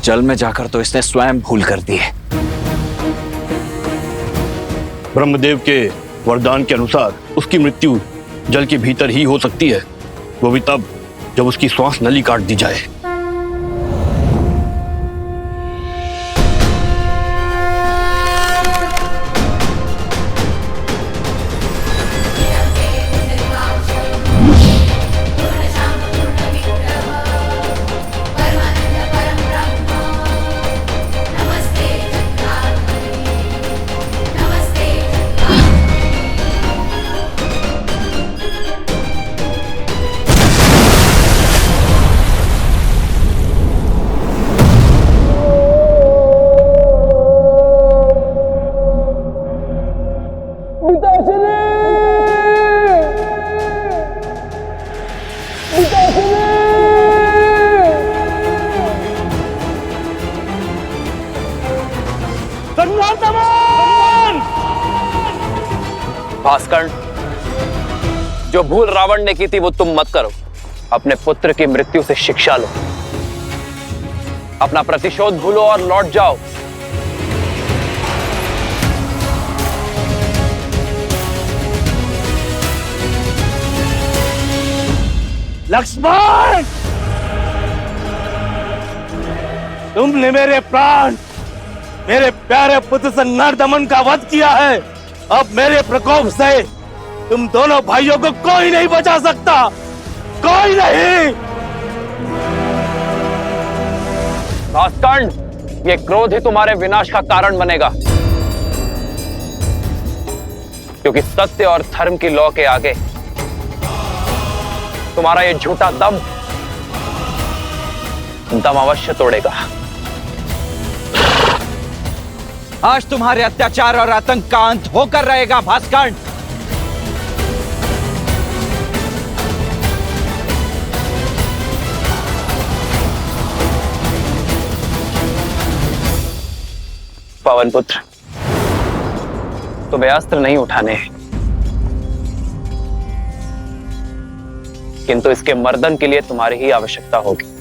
जल में जाकर तो इसने स्वयं भूल कर दी है। ब्रह्मदेव के वरदान के अनुसार उसकी मृत्यु जल के भीतर ही हो सकती है, वो भी तब जब उसकी श्वास नली काट दी जाए। भास्करण, जो भूल रावण ने की थी वो तुम मत करो। अपने पुत्र की मृत्यु से शिक्षा लो, अपना प्रतिशोध भूलो और लौट जाओ। लक्ष्मण, तुमने मेरे प्राण, मेरे प्यारे पुत्र से नरदमन का वध किया है। अब मेरे प्रकोप से तुम दोनों भाइयों को कोई नहीं बचा सकता, कोई नहीं। भास्करण, ये क्रोध ही तुम्हारे विनाश का कारण बनेगा, क्योंकि सत्य और धर्म की लौ के आगे तुम्हारा ये झूठा दम अवश्य तोड़ेगा। आज तुम्हारे अत्याचार और आतंक का अंत होकर रहेगा भास्करण। पवन पुत्र, तुम्हें अस्त्र नहीं उठाने हैं, किंतु इसके मर्दन के लिए तुम्हारी ही आवश्यकता होगी।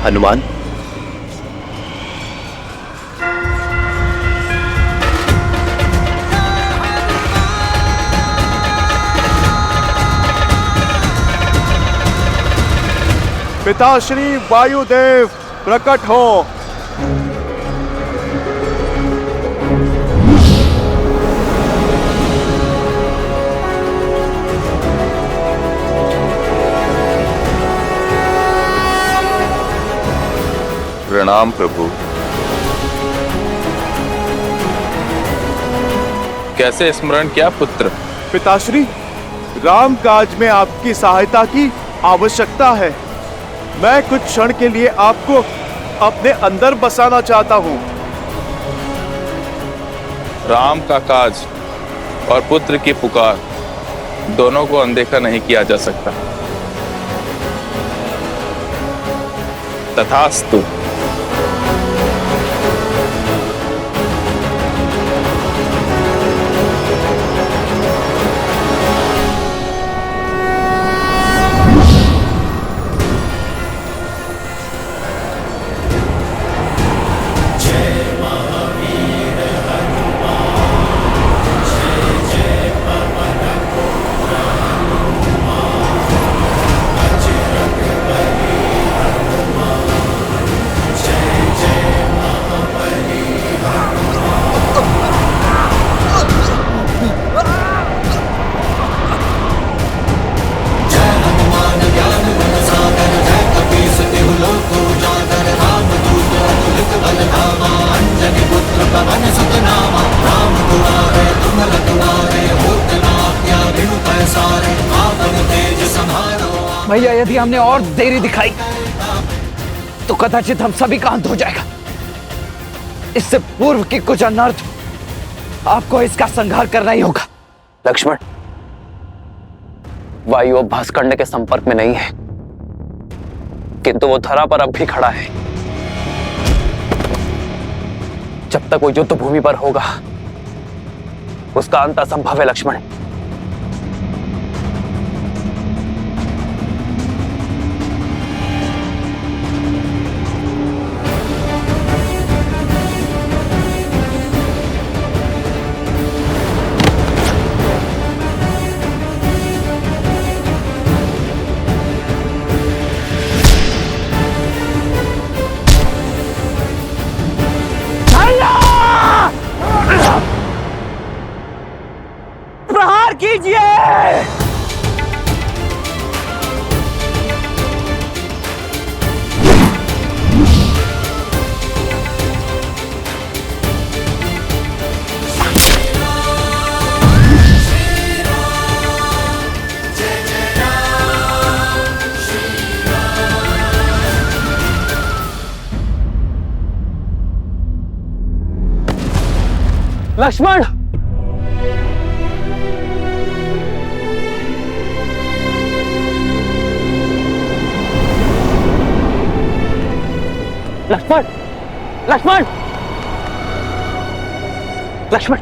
हनुमान, पिताश्री वायुदेव प्रकट हो। प्रणाम प्रभु। कैसे स्मरण किया पुत्र? पिताश्री, राम काज में आपकी सहायता की आवश्यकता है। मैं कुछ क्षण के लिए आपको अपने अंदर बसाना चाहता हूँ। राम का काज और पुत्र की पुकार दोनों को अनदेखा नहीं किया जा सकता। तथास्तु। भैया, यदि हमने और देरी दिखाई तो कदाचित हम सभी का अंत हो जाएगा। इससे पूर्व की कुछ अनर्थ आपको इसका संहार करना ही होगा। लक्ष्मण, वायु अब भास्करण्य के संपर्क में नहीं है, किंतु वो धरा पर अब भी खड़ा है। जब तक वो युद्ध भूमि पर होगा, उसका अंत असंभव है लक्ष्मण। प्रहार कीजिए। लक्ष्मण, लक्ष्मण, लक्ष्मण, लक्ष्मण,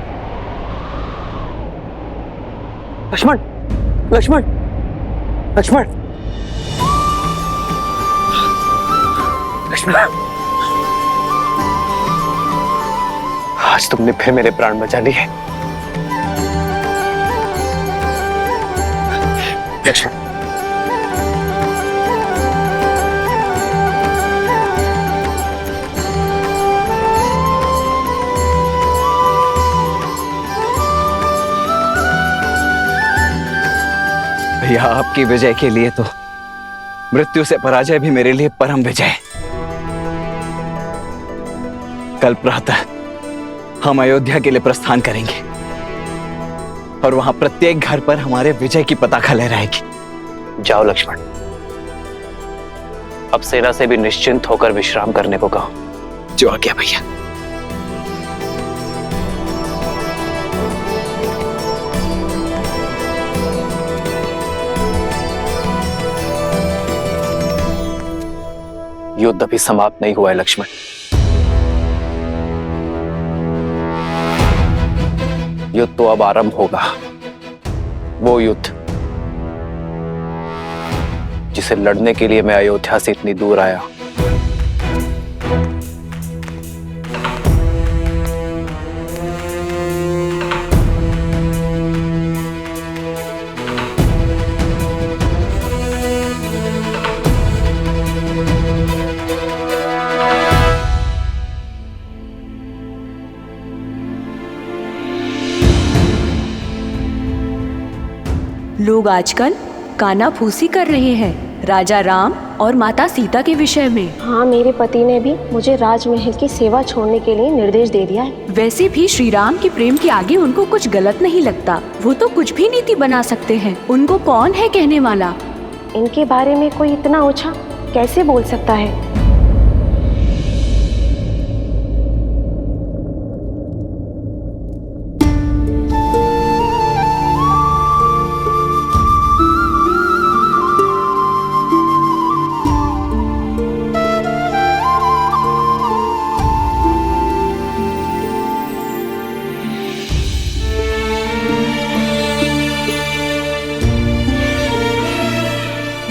लक्ष्मण, लक्ष्मण, लक्ष्मण, लक्ष्मण, आज तुमने फिर मेरे प्राण बचा लिए। लक्ष्मण, भैया, आपकी विजय के लिए तो मृत्यु से पराजय भी मेरे लिए परम विजय है। कल प्रातः हम अयोध्या के लिए प्रस्थान करेंगे और वहां प्रत्येक घर पर हमारे विजय की पताका लहराएगी। जाओ लक्ष्मण, अब सेना से भी निश्चिंत होकर विश्राम करने को कहो। जो आज्ञा भैया। युद्ध अभी समाप्त नहीं हुआ है लक्ष्मण। युद्ध तो अब आरंभ होगा, वो युद्ध जिसे लड़ने के लिए मैं अयोध्या से इतनी दूर आया। लोग आजकल कानाफूसी कर रहे हैं। राजा राम और माता सीता के विषय में। हाँ, मेरे पति ने भी मुझे राजमहल की सेवा छोड़ने के लिए निर्देश दे दिया है। वैसे भी श्री राम के प्रेम के आगे उनको कुछ गलत नहीं लगता। वो तो कुछ भी नीति बना सकते हैं। उनको कौन है कहने वाला? इनके बारे में कोई इतना ऊंचा कैसे बोल सकता है?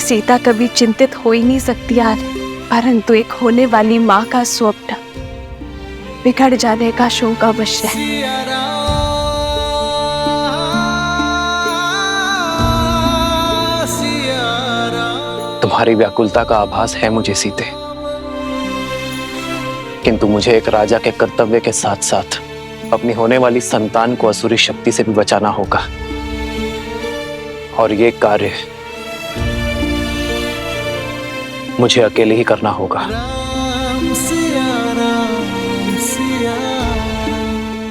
सीता कभी चिंतित हो ही नहीं सकती यार, परंतु एक होने वाली माँ का स्वप्न बिगड़ जाने का शोक अवश्य है। तुम्हारी व्याकुलता का आभास है मुझे सीते, किंतु मुझे एक राजा के कर्तव्य के साथ साथ अपनी होने वाली संतान को असुरी शक्ति से भी बचाना होगा, और ये कार्य मुझे अकेले ही करना होगा।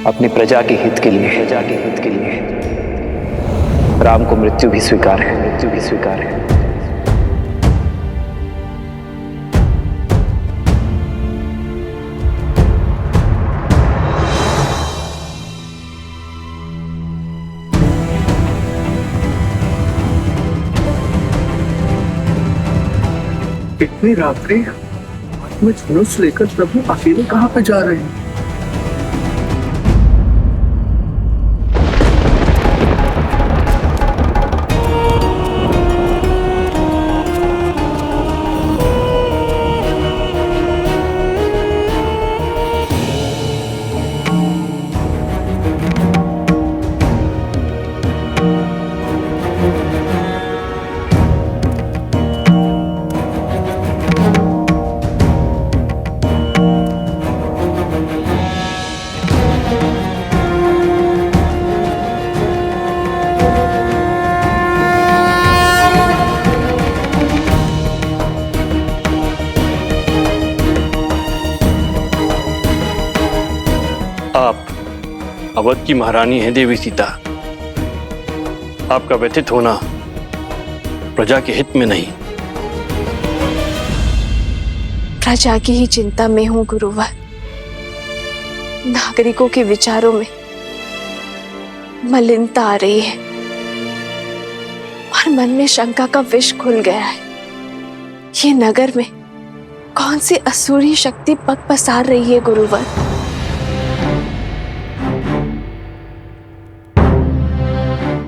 अपनी प्रजा के हित के लिए, राम को मृत्यु भी स्वीकार है। इतनी रात्रि में धनुष लेकर प्रभु अकेले कहाँ पे जा रहे हैं? आप अवध की महारानी हैं देवी सीता। आपका व्यथित होना प्रजा के हित में नहीं। प्रजा की ही चिंता में हूँ गुरुवर। नागरिकों के विचारों में मलिनता आ रही है और मन में शंका का विष खुल गया है। ये नगर में कौन सी असुरी शक्ति पग पसार रही है गुरुवर?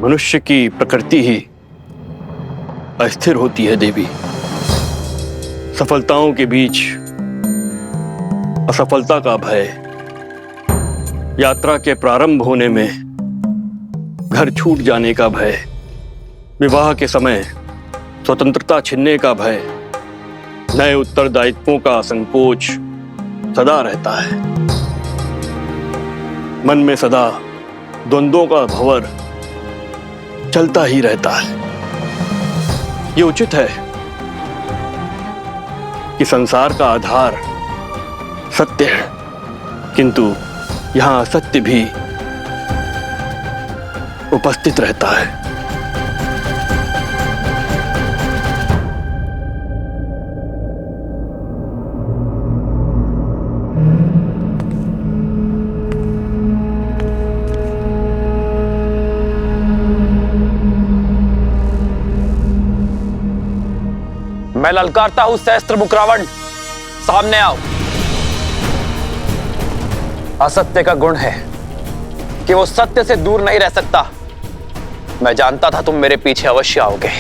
मनुष्य की प्रकृति ही अस्थिर होती है देवी। सफलताओं के बीच असफलता का भय, यात्रा के प्रारंभ होने में घर छूट जाने का भय, विवाह के समय स्वतंत्रता छिनने का भय, नए उत्तरदायित्वों का संकोच सदा रहता है। मन में सदा द्वंद्वों का भंवर चलता ही रहता है। ये उचित है कि संसार का आधार सत्य है, किंतु यहां असत्य भी उपस्थित रहता है। मैं ललकारता हूं सहस्त्र मुख रावण, सामने आओ। असत्य का गुण है कि वो सत्य से दूर नहीं रह सकता। मैं जानता था तुम मेरे पीछे अवश्य आओगे।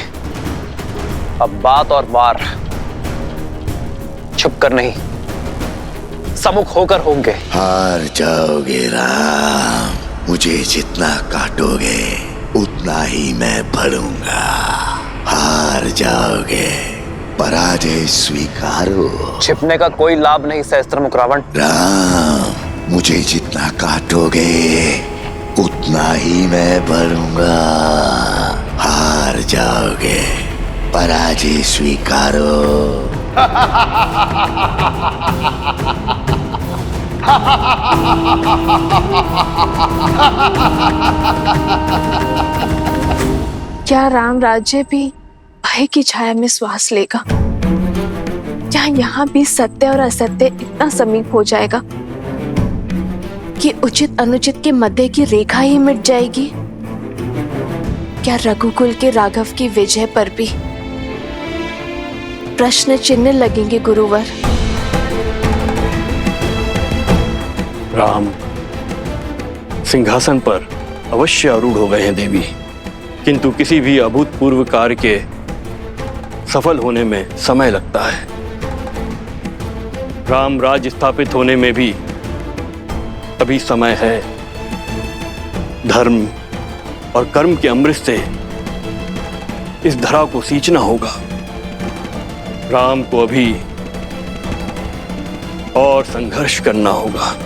अब बात और वार छुप कर नहीं, सम्मुख होकर होंगे। हार जाओगे राम, मुझे जितना काटोगे उतना ही मैं बढ़ूंगा। हार जाओगे, पराजय स्वीकारो। छिपने का कोई लाभ नहीं सहस्त्रमुख रावण। राम, मुझे जितना काटोगे उतना ही मैं बढ़ूंगा। हार जाओगे, पराजय स्वीकारो। क्या राम राज्य भी भय की छाया में श्वास लेगा? क्या यहाँ भी सत्य और असत्य इतना समीप हो जाएगा कि उचित अनुचित के मध्य की रेखा ही मिट जाएगी? क्या रघुकुल के राघव की विजय पर भी प्रश्न चिन्ह लगेंगे गुरुवर? राम सिंहासन पर अवश्य आरूढ़ हो गए हैं देवी, किंतु किसी भी अभूतपूर्व कार्य के सफल होने में समय लगता है। राम राज्य स्थापित होने में भी अभी समय है। धर्म और कर्म के अमृत से इस धरा को सींचना होगा। राम को अभी और संघर्ष करना होगा।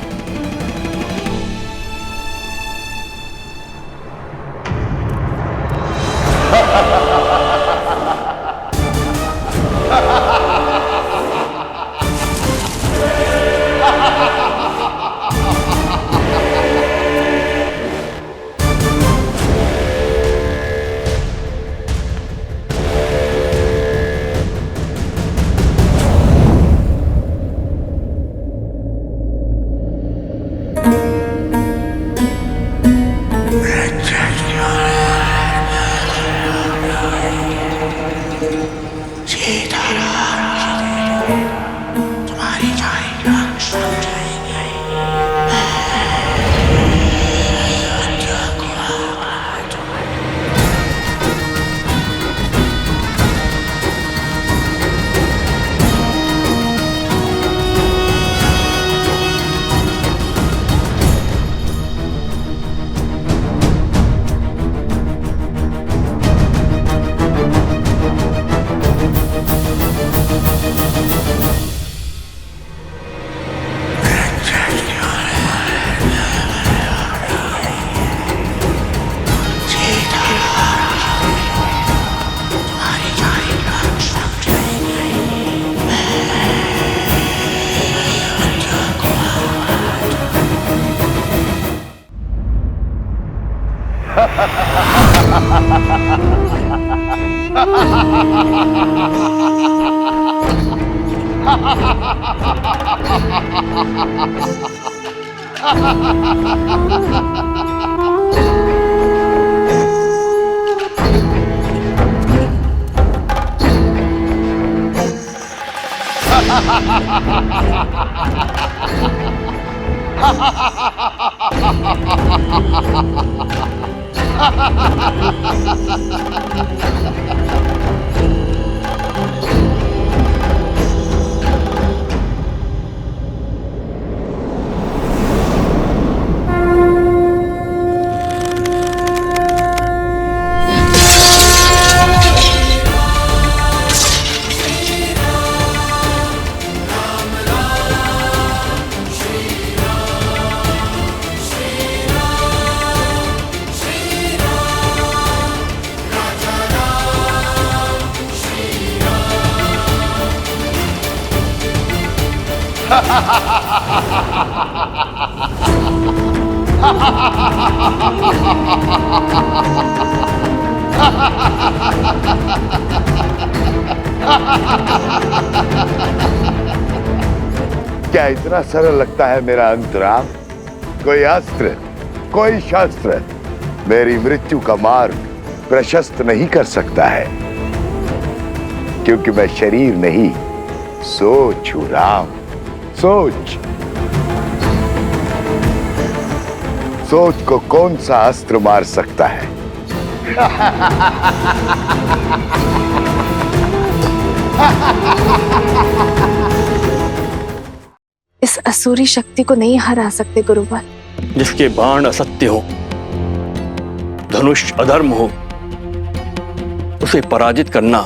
क्या इतना सरल लगता है मेरा अंतराम? कोई अस्त्र, कोई शस्त्र मेरी मृत्यु का मार्ग प्रशस्त नहीं कर सकता है, क्योंकि मैं शरीर नहीं, सोच हूं राम। सोच सोच को कौन सा अस्त्र मार सकता है? इस असुरी शक्ति को नहीं हरा सकते गुरुवर। जिसके बाण असत्य हो, धनुष अधर्म हो, उसे पराजित करना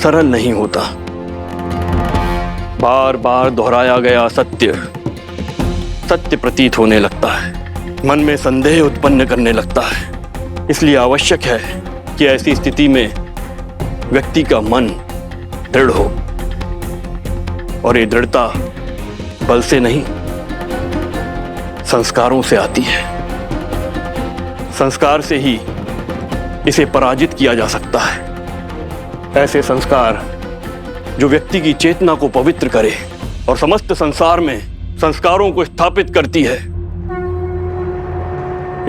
सरल नहीं होता। बार बार दोहराया गया सत्य सत्य प्रतीत होने लगता है, मन में संदेह उत्पन्न करने लगता है। इसलिए आवश्यक है कि ऐसी स्थिति में व्यक्ति का मन दृढ़ हो, और ये दृढ़ता बल से नहीं, संस्कारों से आती है। संस्कार से ही इसे पराजित किया जा सकता है। ऐसे संस्कार जो व्यक्ति की चेतना को पवित्र करे और समस्त संसार में संस्कारों को स्थापित करती है।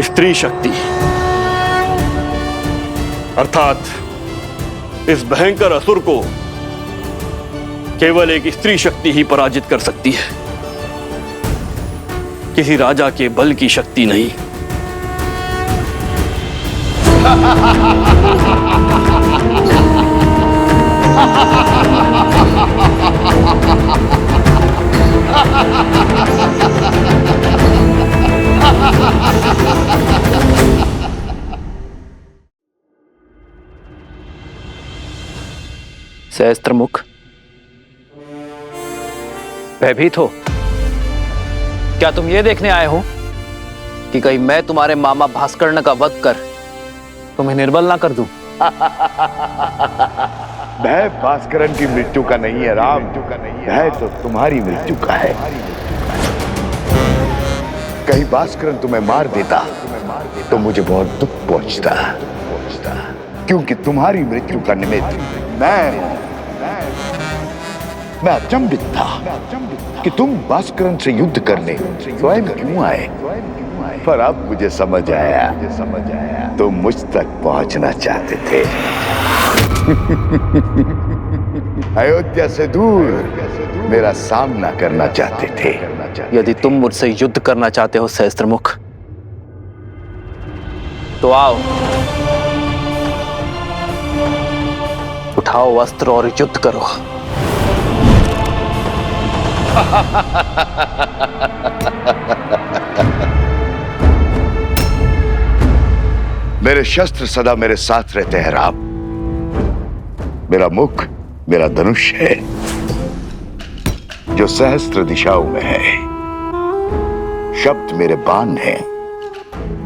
स्त्री शक्ति, अर्थात इस भयंकर असुर को केवल एक स्त्री शक्ति ही पराजित कर सकती है, किसी राजा के बल की शक्ति नहीं। सहस्त्रमुख, भयभीत हो? क्या तुम ये देखने आए हो कि कहीं मैं तुम्हारे मामा भास्कर्ण का वध कर तुम्हें निर्बल ना कर दूं? भय भास्करन की मृत्यु का नहीं है राम, भय तो तुम्हारी मृत्यु का है। कहीं भास्करन तुम्हें मार देता तो मुझे बहुत दुख पहुंचता, क्योंकि तुम्हारी मृत्यु का निमित्त मैं अचंभित था कि तुम भास्करन से युद्ध करने स्वयं क्यों आए। पर अब मुझे समझ आया, तुम मुझ तक पहुंचना चाहते थे। अयोध्या से दूर मेरा सामना करना चाहते थे। यदि तुम मुझसे युद्ध करना चाहते हो सहस्त्रमुख, तो आओ, उठाओ अस्त्र और युद्ध करो। मेरे शस्त्र सदा मेरे साथ रहते हैं राम। मेरा मुख मेरा धनुष है जो सहस्त्र दिशाओं में है। शब्द मेरे बाण हैं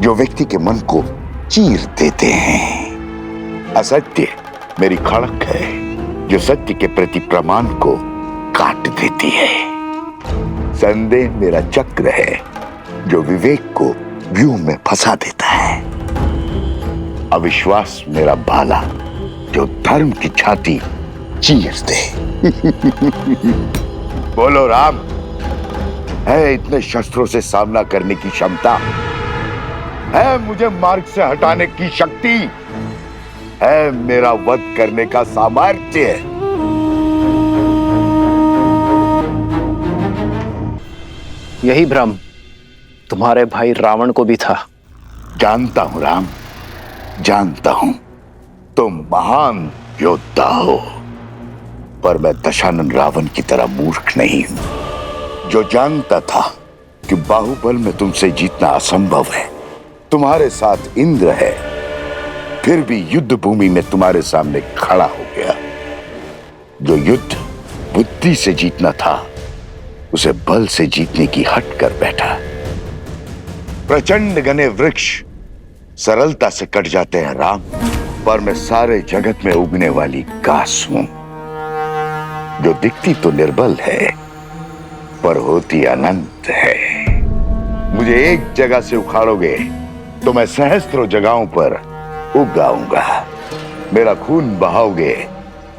जो व्यक्ति के मन को चीर देते हैं। असत्य मेरी खड़क है जो सत्य के प्रति प्रमाण को काट देती है। संदेह मेरा चक्र है जो विवेक को व्यूह में फंसा देता है। अविश्वास मेरा भाला जो धर्म की छाती चीर दे। बोलो राम, है इतने शस्त्रों से सामना करने की क्षमता? है मुझे मार्ग से हटाने की शक्ति? है मेरा वध करने का सामर्थ्य? यही भ्रम तुम्हारे भाई रावण को भी था। जानता हूं राम, जानता हूं तुम महान योद्धा हो, पर मैं दशानन रावण की तरह मूर्ख नहीं हूं, जो जानता था कि बाहुबल में तुमसे जीतना असंभव है। तुम्हारे साथ इंद्र है, फिर भी युद्ध भूमि में तुम्हारे सामने खड़ा हो गया। जो युद्ध बुद्धि से जीतना था, उसे बल से जीतने की हट कर बैठा। प्रचंड घने वृक्ष सरलता से कट जाते हैं राम, पर मैं सारे जगत में उगने वाली घास हूं, जो दिखती तो निर्बल है पर होती अनंत है। मुझे एक जगह से उखाड़ोगे तो मैं सहस्त्रों जगहों पर उग आऊंगा। मेरा खून बहाओगे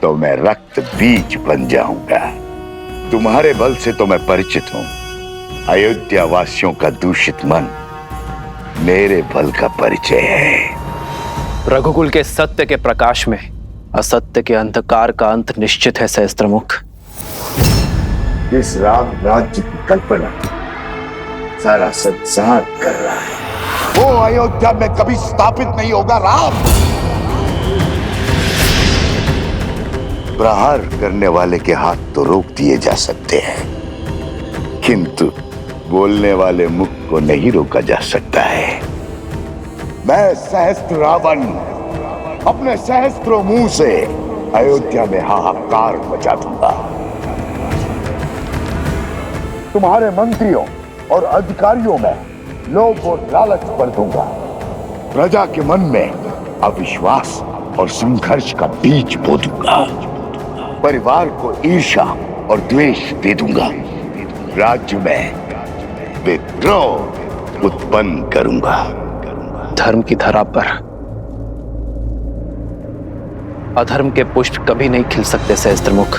तो मैं रक्त बीज बन जाऊंगा। तुम्हारे बल से तो मैं परिचित हूं, अयोध्या वासियों का दूषित मन मेरे बल का परिचय है। रघुकुल के सत्य के प्रकाश में असत्य के अंधकार का अंत निश्चित है सहस्त्रमुख। इस राम राज्य की कल्पना सारा संसार कर रहा है, वो अयोध्या में कभी स्थापित नहीं होगा राम। प्रहार करने वाले के हाथ तो रोक दिए जा सकते हैं, किंतु बोलने वाले मुख को नहीं रोका जा सकता है। मैं सहस्त्र रावण अपने सहस्त्रों मुंह से अयोध्या में हाहाकार मचा दूंगा। तुम्हारे मंत्रियों और अधिकारियों में लोभ और लालच भर दूंगा। प्रजा के मन में अविश्वास और संघर्ष का बीज बो दूंगा। परिवार को ईर्ष्या और द्वेष दे दूंगा। राज्य में विद्रोह उत्पन्न करूंगा। धर्म की धरा पर अधर्म के पुष्प कभी नहीं खिल सकते सहस्त्रमुख।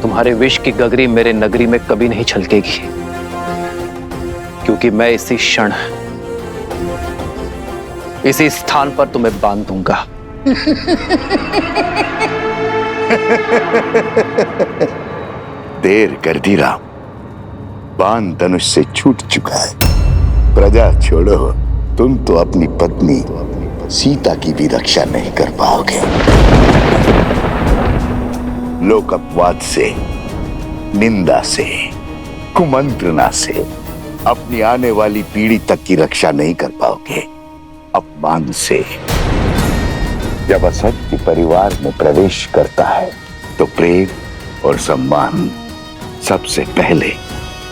तुम्हारे विष की गगरी मेरे नगरी में कभी नहीं छलकेगी, क्योंकि मैं इसी क्षण इसी स्थान पर तुम्हें बांध दूंगा। देर कर दी राम, बाण धनुष से छूट चुका है। प्रजा छोड़ो, तुम तो अपनी पत्नी सीता की भी रक्षा नहीं कर पाओगे। लोक अपवाद से, निंदा से, कुमंत्रणा से अपनी आने वाली पीढ़ी तक की रक्षा नहीं कर पाओगे। अपमान से जब असत्य परिवार में प्रवेश करता है तो प्रेम और सम्मान सबसे पहले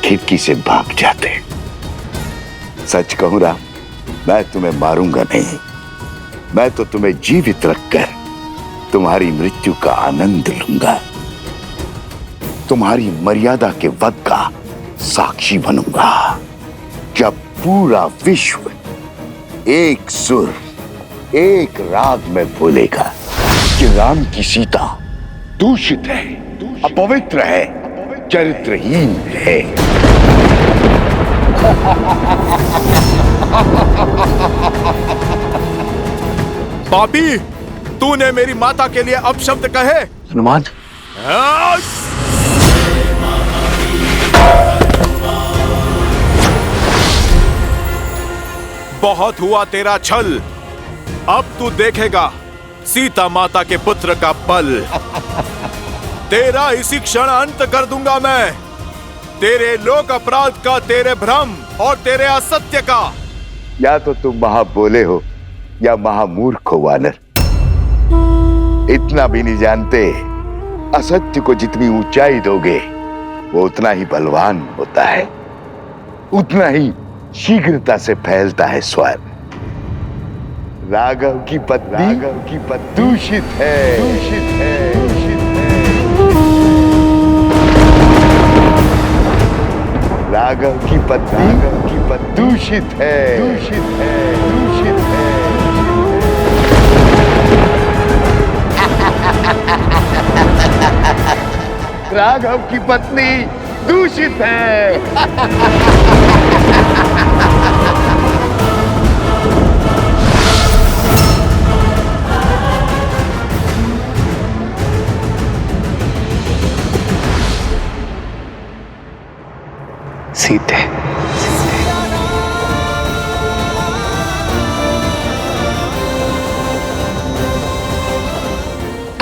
खिड़की से भाग जाते हैं। सच कहूं राम, मैं तुम्हें मारूंगा नहीं, मैं तो तुम्हें जीवित रखकर तुम्हारी मृत्यु का आनंद लूंगा। तुम्हारी मर्यादा के वध का साक्षी बनूंगा। जब पूरा विश्व एक सुर एक राग में बोलेगा कि राम की सीता दूषित है, अपवित्र है, चरित्रहीन है। पापी, तूने मेरी माता के लिए अपशब्द कहे। हनुमान, बहुत हुआ तेरा छल, अब तू देखेगा सीता माता के पुत्र का बल। तेरा इसी क्षण अंत कर दूंगा मैं, तेरे लोक अपराध का, तेरे भ्रम और तेरे असत्य का। या तो तुम महाबोले हो या महामूर्ख हो वानर। इतना भी नहीं जानते, असत्य को जितनी ऊंचाई दोगे वो उतना ही बलवान होता है, उतना ही शीघ्रता से फैलता है स्वर्ग। राघव की पत्नी दूषित है, दूषित है, दूषित है। राघव की पत्नी दूषित है, दूषित है, दूषित है। राघव की पत्नी दूषित है। सीते,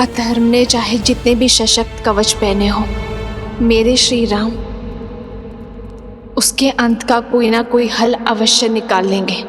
अधर्म ने चाहे जितने भी सशक्त कवच पहने हो, मेरे श्री राम उसके अंत का कोई ना कोई हल अवश्य निकाल लेंगे।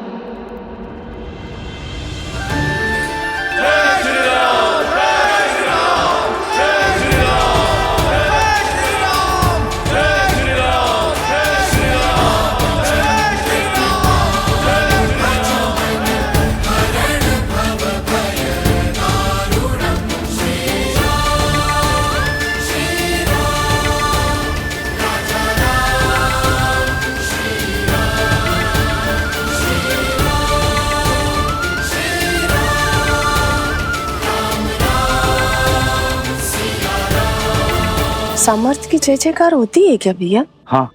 सामर्थ्य की जय जयकार होती है क्या भैया? हाँ,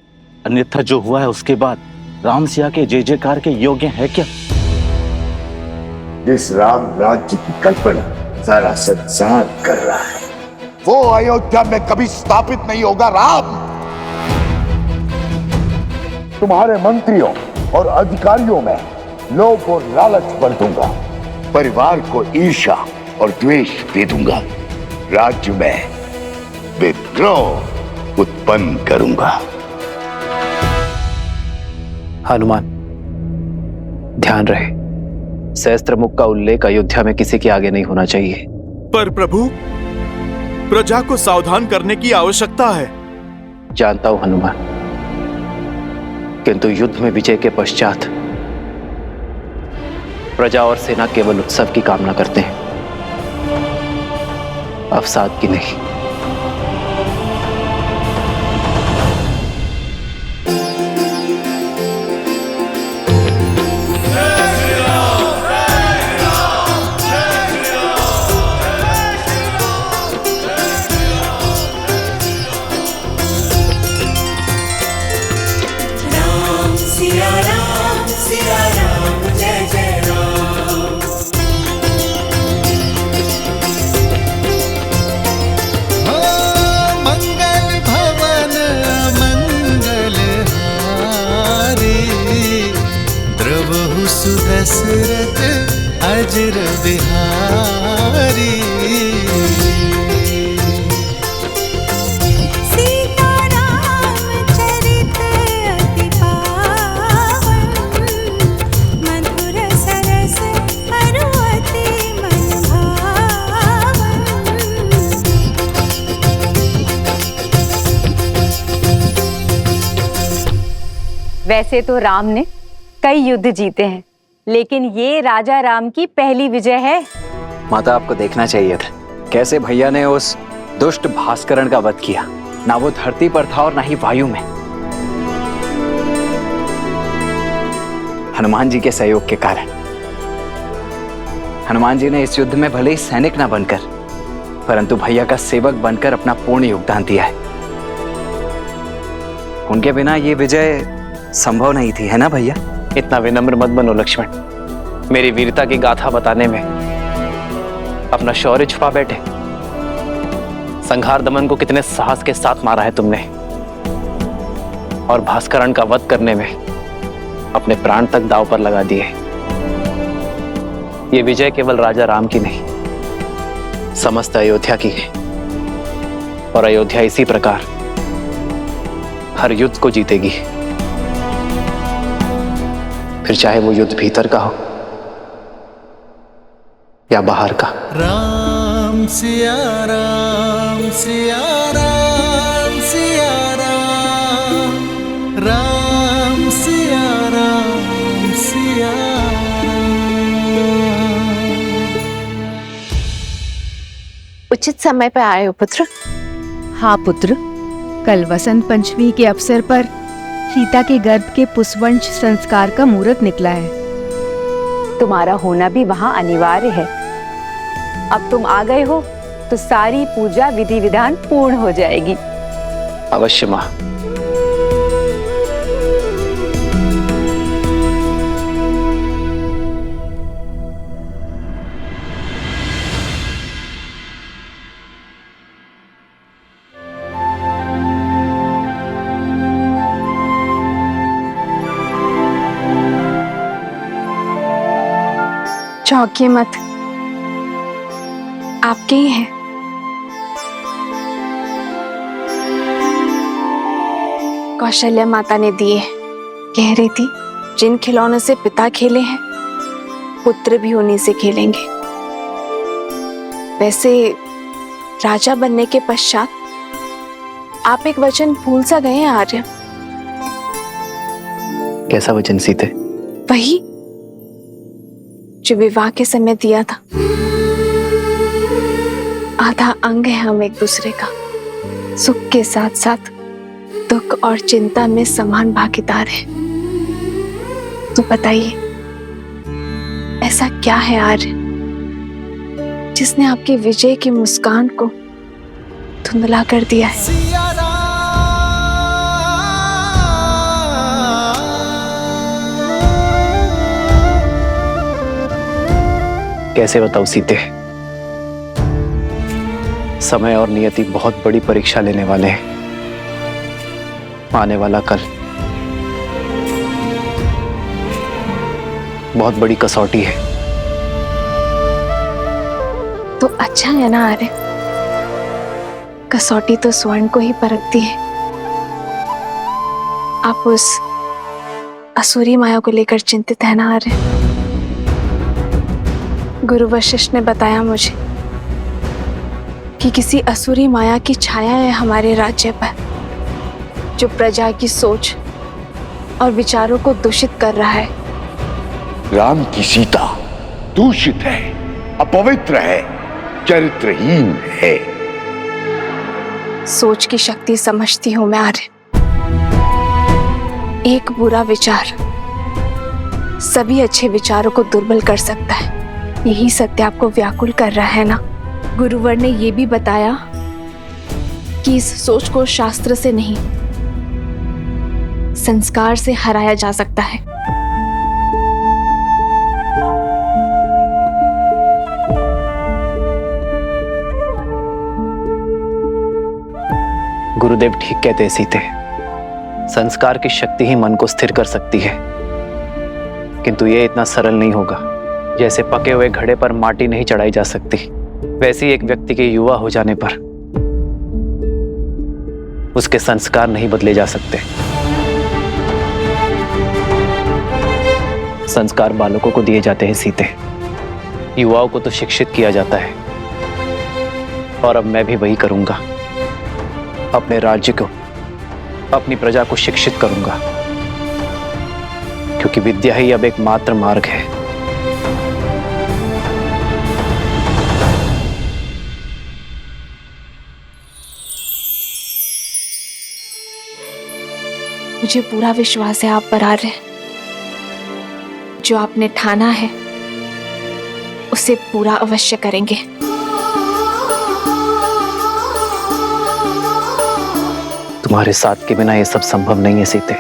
अन्यथा जो हुआ है उसके बाद राम सिया के जय जयकार के योग्य है क्या? जिस राम राज्य की कल्पना सारा संसार कर रहा है, वो अयोध्या में कभी स्थापित नहीं होगा। राम, तुम्हारे मंत्रियों और अधिकारियों में लोभ और लालच भर दूंगा। परिवार को ईर्ष्या और द्वेष दे दूंगा। राज्य में विद्रोह उत्पन्न करूंगा। हनुमान, ध्यान रहे, सहस्त्रमुख का उल्लेख अयोध्या में किसी के आगे नहीं होना चाहिए। पर प्रभु, प्रजा को सावधान करने की आवश्यकता है। जानता हूं हनुमान, किंतु युद्ध में विजय के पश्चात प्रजा और सेना केवल उत्सव की कामना करते हैं। अवसाद की नहीं। दशरथ अजर बिहारी। सीताराम चरित अति पावन, मधुर सरस अरु अति मन भावन। वैसे तो राम ने कई युद्ध जीते हैं, लेकिन ये राजा राम की पहली विजय है। माता, आपको देखना चाहिए था कैसे भैया ने उस दुष्ट भास्करण का वध किया। ना वो धरती पर था और ना ही वायु में। हनुमान जी के सहयोग के कारण। हनुमान जी ने इस युद्ध में भले ही सैनिक ना बनकर, परंतु भैया का सेवक बनकर अपना पूर्ण योगदान दिया है। उनके बिना ये विजय संभव नहीं थी, है ना भैया? इतना विनम्र मत बनो लक्ष्मण। मेरी वीरता की गाथा बताने में अपना शौर्य छुपा बैठे। संहार दमन को कितने साहस के साथ मारा है तुमने, और भास्करण का वध करने में अपने प्राण तक दांव पर लगा दिए। ये विजय केवल राजा राम की नहीं, समस्त अयोध्या की है। और अयोध्या इसी प्रकार हर युद्ध को जीतेगी, फिर चाहे वो युद्ध भीतर का हो या बाहर का। राम सिया राम सिया राम सिया राम, राम सिया राम सिया राम। उचित समय पर आए हो पुत्र। हाँ पुत्र, कल वसंत पंचमी के अवसर पर सीता के गर्भ के पुष्पवंश संस्कार का मुहूर्त निकला है। तुम्हारा होना भी वहां अनिवार्य है। अब तुम आ गए हो तो सारी पूजा विधि विधान पूर्ण हो जाएगी। अवश्य मां। चौंकिए मत, आपके ही हैं। कौशल्या माता ने दिए। कह रही थी जिन खिलौनों से पिता खेले हैं, पुत्र भी उन्हीं से खेलेंगे। वैसे राजा बनने के पश्चात आप एक वचन भूल सा गए हैं आर्य। कैसा वचन सीते? वही जो विवाह के समय दिया था। आधा अंग है हम एक दूसरे का। सुख के साथ साथ दुख और चिंता में समान भागीदार है। तो बताइए, ऐसा क्या है आर्य जिसने आपकी विजय की मुस्कान को धुंधला कर दिया है? कैसे बताऊं सीते? समय और नियति बहुत बड़ी परीक्षा लेने वाले हैं। आने वाला कल बहुत बड़ी कसौटी है। तो अच्छा है ना आर्य, कसौटी तो स्वर्ण को ही परखती है। आप उस असुरी माया को लेकर चिंतित है ना आर्य? गुरु वशिष्ठ ने बताया मुझे कि किसी असुरी माया की छाया है हमारे राज्य पर, जो प्रजा की सोच और विचारों को दूषित कर रहा है। राम की सीता दूषित है, अपवित्र है, चरित्रहीन है। सोच की शक्ति समझती हूं मैं आर्य। एक बुरा विचार सभी अच्छे विचारों को दुर्बल कर सकता है। यही सत्य आपको व्याकुल कर रहा है ना? गुरुवर ने यह भी बताया कि इस सोच को शास्त्र से नहीं, संस्कार से हराया जा सकता है। गुरुदेव ठीक कहते हैं सीते, संस्कार की शक्ति ही मन को स्थिर कर सकती है, किंतु यह इतना सरल नहीं होगा। जैसे पके हुए घड़े पर माटी नहीं चढ़ाई जा सकती, वैसे ही एक व्यक्ति के युवा हो जाने पर उसके संस्कार नहीं बदले जा सकते। संस्कार बालकों को दिए जाते हैं सीते, युवाओं को तो शिक्षित किया जाता है। और अब मैं भी वही करूंगा, अपने राज्य को, अपनी प्रजा को शिक्षित करूंगा, क्योंकि विद्या ही अब एकमात्र मार्ग है। मुझे पूरा विश्वास है आप पर आर्य। जो आपने ठाना है उसे पूरा अवश्य करेंगे। तुम्हारे साथ के बिना यह सब संभव नहीं है सीते।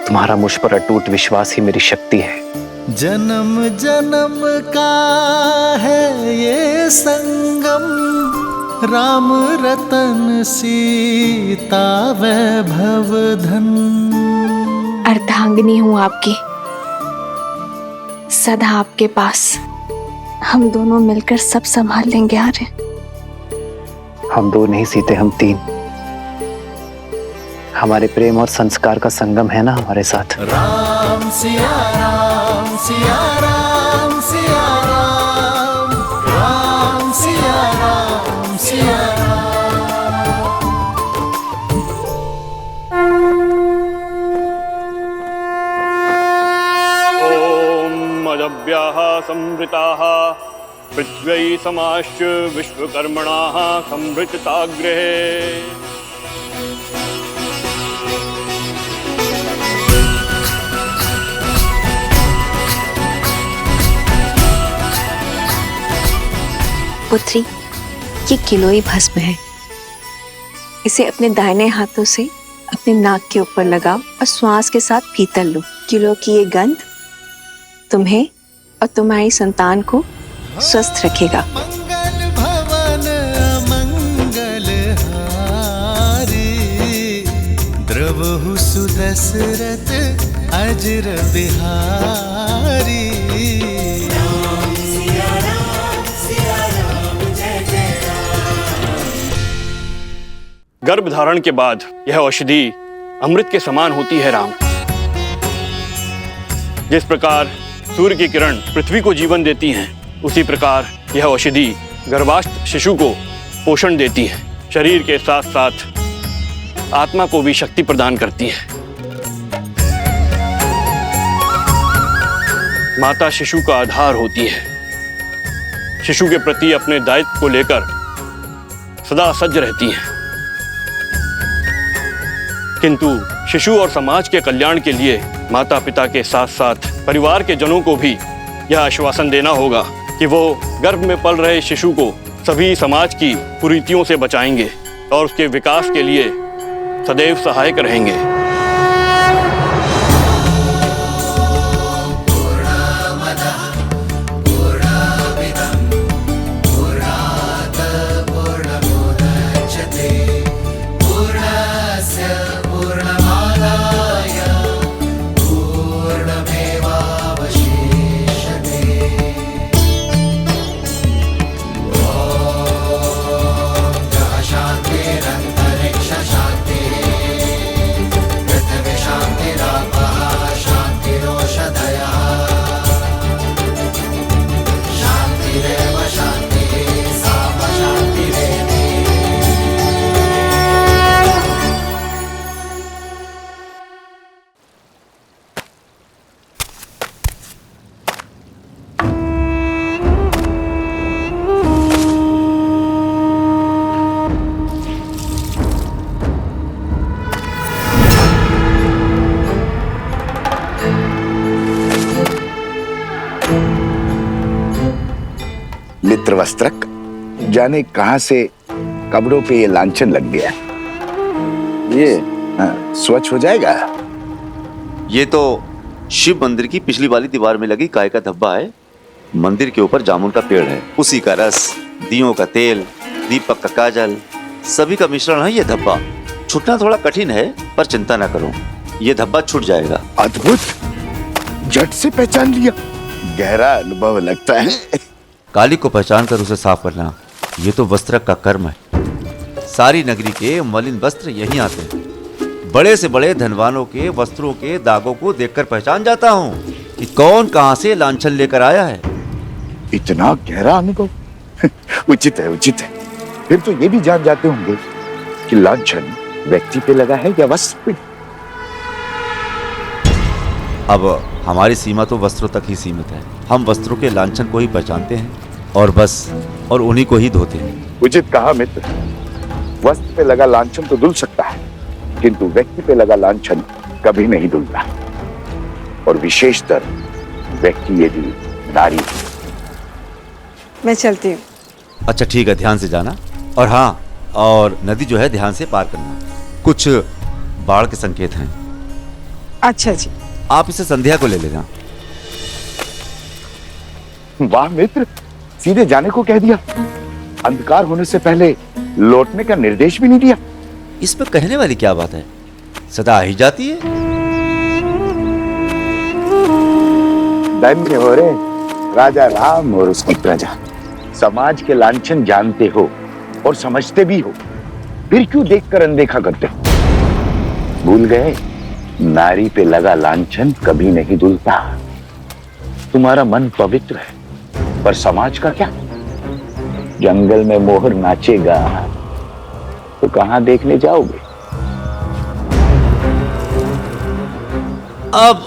तुम्हारा मुझ पर अटूट विश्वास ही मेरी शक्ति है। जन्म जन्म का है ये संगम, राम रतन सीता वैभव धन। अर्धांगिनी हूं आपकी, सदा आपके पास। हम दोनों मिलकर सब संभाल लेंगे आर्य। हम दो नहीं सीते, हम तीन। हमारे प्रेम और संस्कार का संगम है ना हमारे साथ। राम सिया राम सिया राम सिया राम, राम सिया राम सिया ओम अदभ्याः संवृताः पृथ्वी समाश्च विश्वकर्मणाः संवृतताग्रहे। पुत्री, ये किलोई भस्म है। इसे अपने दाहिने हाथों से अपने नाक के ऊपर लगाओ और श्वास के साथ भीतर लो। किलो की ये गंध तुम्हें और तुम्हारी संतान को स्वस्थ रखेगा। मंगल भवन अमंगल हारी, द्रवहु सुदशरथ अजर बिहारी। गर्भ धारण के बाद यह औषधि अमृत के समान होती है राम। जिस प्रकार सूर्य की किरण पृथ्वी को जीवन देती हैं, उसी प्रकार यह औषधि गर्भास्थ शिशु को पोषण देती है। शरीर के साथ साथ आत्मा को भी शक्ति प्रदान करती है। माता शिशु का आधार होती है। शिशु के प्रति अपने दायित्व को लेकर सदा सज्ज रहती है। किंतु शिशु और समाज के कल्याण के लिए माता पिता के साथ साथ परिवार के जनों को भी यह आश्वासन देना होगा कि वो गर्भ में पल रहे शिशु को सभी समाज की कुरीतियों से बचाएंगे और उसके विकास के लिए सदैव सहायक रहेंगे। वस्त्रक, जाने कहां से कपड़ों पे ये लांछन लग गया। ये स्वच्छ हो जाएगा। ये तो शिव मंदिर की पिछली वाली दीवार में लगी गाय का धब्बा है। मंदिर के ऊपर जामुन का पेड़ है, उसी का रस, दियों का तेल, दीपक का काजल, सभी का मिश्रण है ये धब्बा। छूटना थोड़ा कठिन है, पर चिंता ना करो, ये धब्बा छूट जाएगा। अद्भुत, झट से पहचान लिया। गहरा अनुभव लगता है। काली को पहचान कर उसे साफ करना, ये तो वस्त्रक का कर्म है। सारी नगरी के मलिन वस्त्र यहीं आते हैं। बड़े से बड़े धनवानों के वस्त्रों के दागों को देखकर पहचान जाता हूँ कि कौन कहां से लांछन लेकर आया है। इतना गहरा अनुभव उचित है, उचित है। फिर तो ये भी जान जाते होंगे कि लांछन व्यक्ति पे लगा है या वस्त्र पे। अब हमारी सीमा तो वस्त्रों तक ही सीमित है। हम वस्त्रों के लांछन को ही पहचानते हैं और बस, और उन्हीं को ही धोते हैं। उचित कहा मित्र। वस्त्र पे लगा लांछन तो धुल सकता है, किंतु व्यक्ति पे लगा लांछन कभी नहीं धुलता, और विशेषतर व्यक्ति यदि नारी। मैं चलती हूँ। अच्छा ठीक है, ध्यान से जाना। और हाँ, और नदी जो है ध्यान से पार करना, कुछ बाढ़ के संकेत हैं। अच्छा जी। आप इसे संध्या को ले लेना। वाह मित्र, सीधे जाने को कह दिया। अंधकार होने से पहले लौटने का निर्देश भी नहीं दिया। इसमें कहने वाली क्या बात है, सदा ही जाती है। धन्य हो रे राजा राम और उसकी प्रजा। समाज के लांछन जानते हो और समझते भी हो, फिर क्यों देखकर अनदेखा करते हो? भूल गए, नारी पे लगा लांछन कभी नहीं धुलता। तुम्हारा मन पवित्र है, पर समाज का क्या? जंगल में मोहर नाचेगा तो कहां देखने जाओगे? अब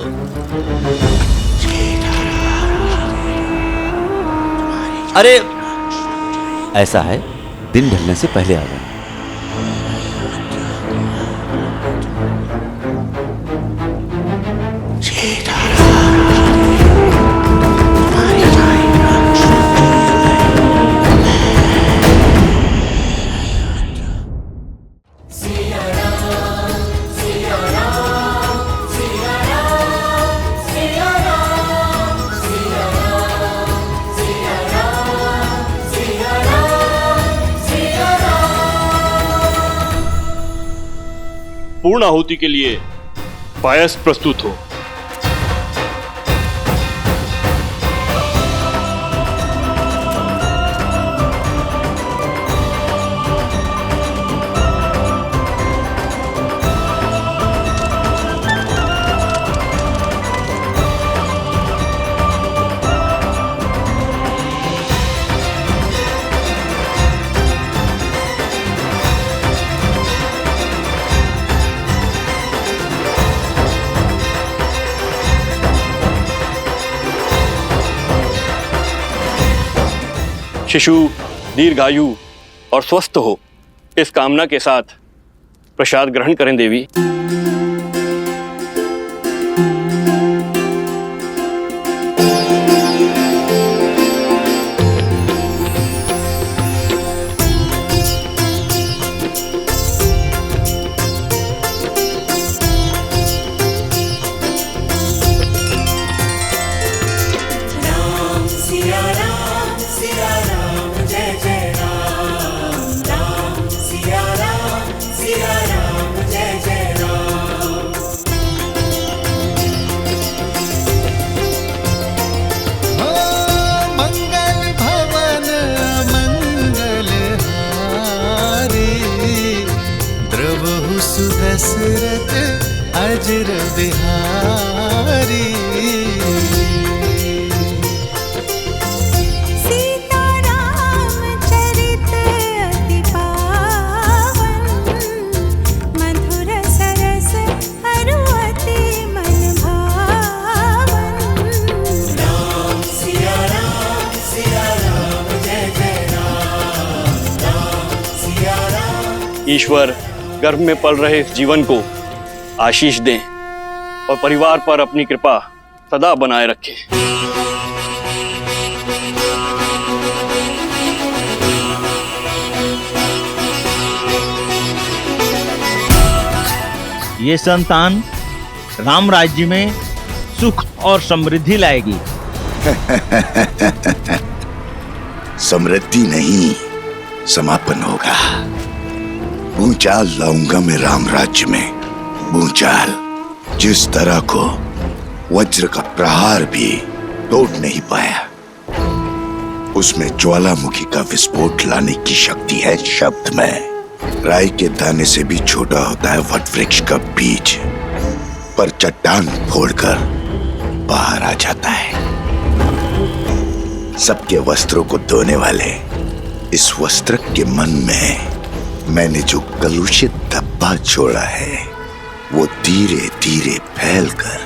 अरे ऐसा है, दिन ढलने से पहले आ जाना। पूर्ण आहुति के लिए पायस प्रस्तुत हो। शिशु दीर्घायु और स्वस्थ हो, इस कामना के साथ प्रसाद ग्रहण करें देवी। दशरथ अजर बिहारी। सीताराम चरित अति पावन, मधुर सरस अरु अति मन भावन। राम सिया राम जय जय राम, राम सिया राम। ईश्वर गर्भ में पल रहे इस जीवन को आशीष दें और परिवार पर अपनी कृपा सदा बनाए रखें। ये संतान राम राज्य में सुख और समृद्धि लाएगी। समृद्धि नहीं, समापन होगा। भूचाल लाऊंगा मैं राम राज्य में, भूचाल जिस तरह को वज्र का प्रहार भी तोड़ नहीं पाया। उसमें ज्वालामुखी का विस्फोट लाने की शक्ति है शब्द में। राई के दाने से भी छोटा होता है वट वृक्ष का बीज, पर चट्टान फोड़कर बाहर आ जाता है। सबके वस्त्रों को धोने वाले इस वस्त्र के मन में मैंने जो कलुषित धब्बा छोड़ा है, वो धीरे धीरे फैलकर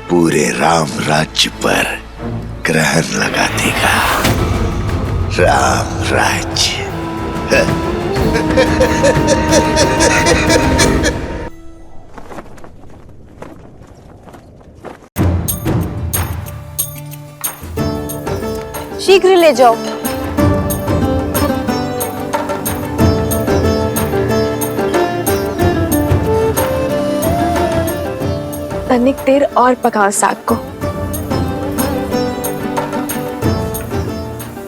पूरे राम राज्य पर ग्रहण लगा देगा। राम राज्य। शीघ्र ले जाओ। तनिक देर और पकाओ साग को।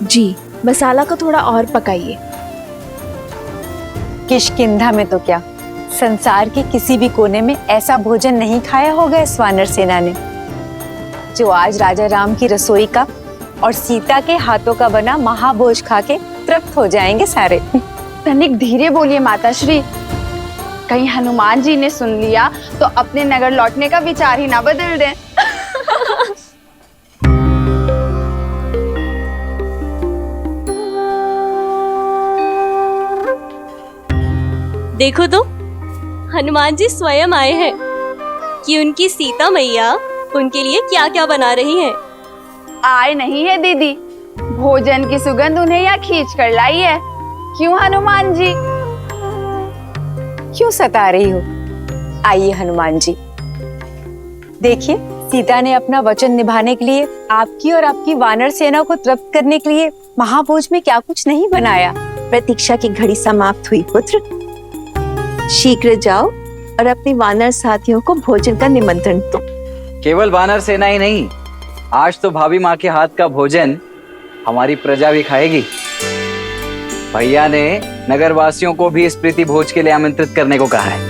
जी, मसाला को थोड़ा और पकाइए। किष्किंधा में तो क्या, संसार के किसी भी कोने में ऐसा भोजन नहीं खाया होगा इस वानर सेना ने, जो आज राजा राम की रसोई का और सीता के हाथों का बना महाभोज खा के तृप्त हो जाएंगे सारे। तनिक धीरे बोलिए माताश्री, कहीं हनुमान जी ने सुन लिया तो अपने नगर लौटने का विचार ही ना बदल दें। देखो तो, हनुमान जी स्वयं आए हैं कि उनकी सीता मैया उनके लिए क्या क्या बना रही हैं। आए नहीं है दीदी, भोजन की सुगंध उन्हें यहाँ खींच कर लाई है। क्यों हनुमान जी? क्यों सता रही हो? आइए हनुमान जी, देखिए सीता ने अपना वचन निभाने के लिए, आपकी और आपकी वानर सेना को तृप्त करने के लिए महाभोज में क्या कुछ नहीं बनाया। प्रतीक्षा की घड़ी समाप्त हुई पुत्र, शीघ्र जाओ और अपने वानर साथियों को भोजन का निमंत्रण दो। केवल वानर सेना ही नहीं, आज तो भाभी माँ के हाथ का भोजन हमारी प्रजा भी खाएगी। भैया ने नगरवासियों को भी इस प्रीति भोज के लिए आमंत्रित करने को कहा है।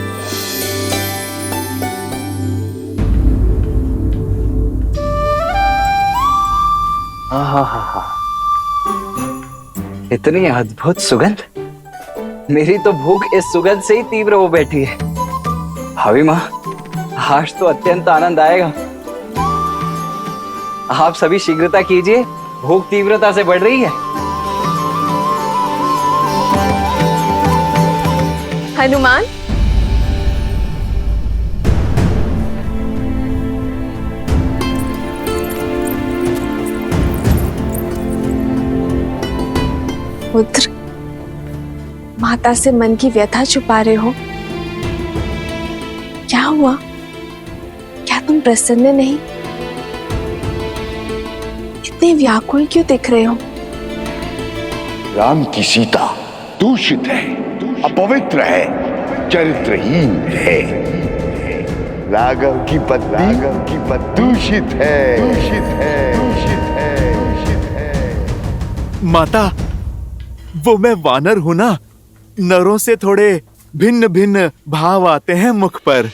इतनी अद्भुत सुगंध, मेरी तो भूख इस सुगंध से ही तीव्र हो बैठी है। भाभी माँ, आज तो अत्यंत आनंद आएगा। आप सभी शीघ्रता कीजिए, भूख तीव्रता से बढ़ रही है। हनुमान, पुत्र, माता से मन की व्यथा छुपा रहे हो? क्या हुआ? क्या तुम प्रसन्न नहीं? इतने व्याकुल क्यों दिख रहे हो? राम की सीता दूषित है, अपवित्र है, चरित्रहीन है। राघव की पत्नी दूषित है, दूषित है, दूषित है, दूषित है। माता, वो मैं वानर हूं ना, नरों से थोड़े भिन्न भिन्न भाव आते हैं मुख पर।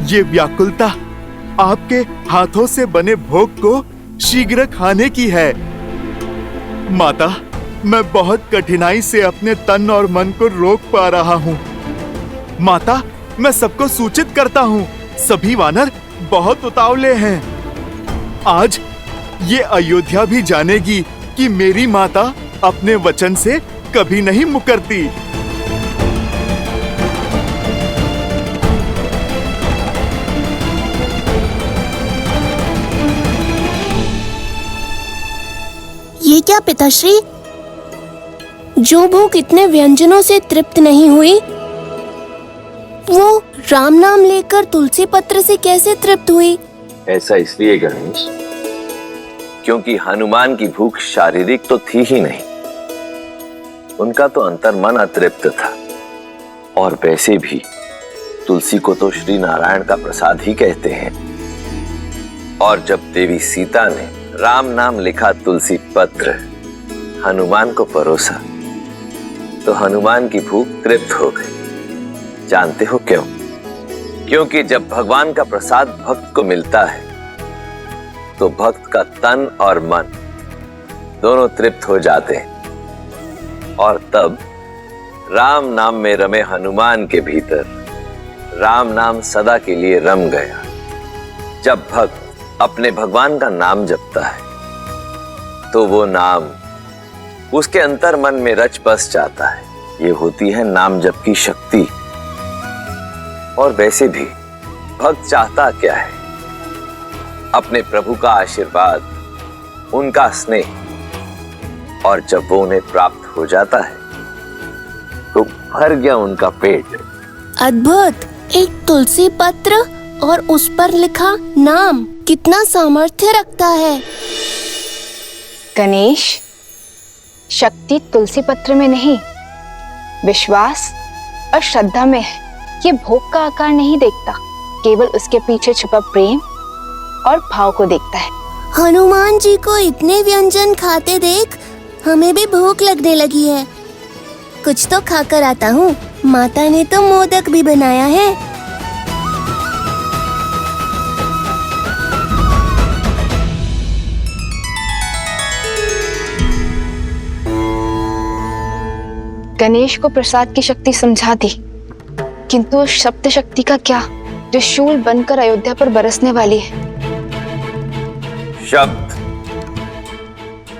ये व्याकुलता आपके हाथों से बने भोग को शीघ्र खाने की है। माता, मैं बहुत कठिनाई से अपने तन और मन को रोक पा रहा हूँ। माता, मैं सबको सूचित करता हूँ, सभी वानर बहुत उतावले हैं। आज ये अयोध्या भी जानेगी कि मेरी माता अपने वचन से कभी नहीं मुकरती। ये क्या पिताश्री, जो भूख इतने व्यंजनों से तृप्त नहीं हुई, वो राम नाम लेकर तुलसी पत्र से कैसे तृप्त हुई? ऐसा इसलिए गणेश, क्योंकि हनुमान की भूख शारीरिक तो थी ही नहीं, उनका तो अंतर्मन अतृप्त था। और वैसे भी तुलसी को तो श्री नारायण का प्रसाद ही कहते हैं। और जब देवी सीता ने राम नाम लिखा तुलसी पत्र हनुमान को परोसा तो हनुमान की भूख तृप्त हो गई। जानते हो क्यों? क्योंकि जब भगवान का प्रसाद भक्त को मिलता है तो भक्त का तन और मन दोनों तृप्त हो जाते हैं। और तब राम नाम में रमे हनुमान के भीतर राम नाम सदा के लिए रम गया। जब भक्त अपने भगवान का नाम जपता है तो वो नाम उसके अंतर मन में रच बस जाता है। ये होती है नाम जप की शक्ति। और वैसे भी भक्त चाहता क्या है? अपने प्रभु का आशीर्वाद, उनका स्नेह। और जब वो उन्हें प्राप्त हो जाता है तो भर गया उनका पेट। अद्भुत! एक तुलसी पत्र और उस पर लिखा नाम कितना सामर्थ्य रखता है। गणेश, शक्ति तुलसी पत्र में नहीं, विश्वास और श्रद्धा में है। ये भोग का आकार नहीं देखता, केवल उसके पीछे छुपा प्रेम और भाव को देखता है। हनुमान जी को इतने व्यंजन खाते देख हमें भी भूख लगने लगी है। कुछ तो खाकर आता हूँ। माता ने तो मोदक भी बनाया है। गणेश को प्रसाद की शक्ति समझा दी, किंतु उस शब्द शक्ति का क्या जो शूल बनकर अयोध्या पर बरसने वाली है? शब्द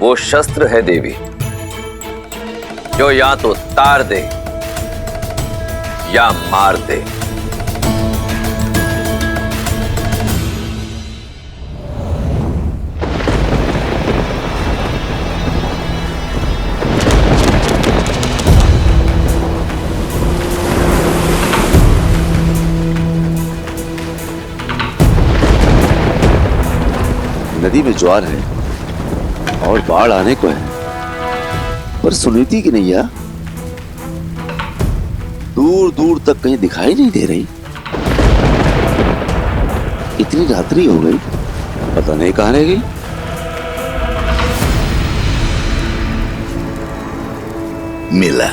वो शस्त्र है देवी, जो या तो तार दे या मार दे। नदी में ज्वार है और बाढ़ आने को है, पर सुनीति की नैया दूर दूर तक कहीं दिखाई नहीं दे रही। इतनी रात्रि हो गई, पता नहीं कहां रह गई। मिला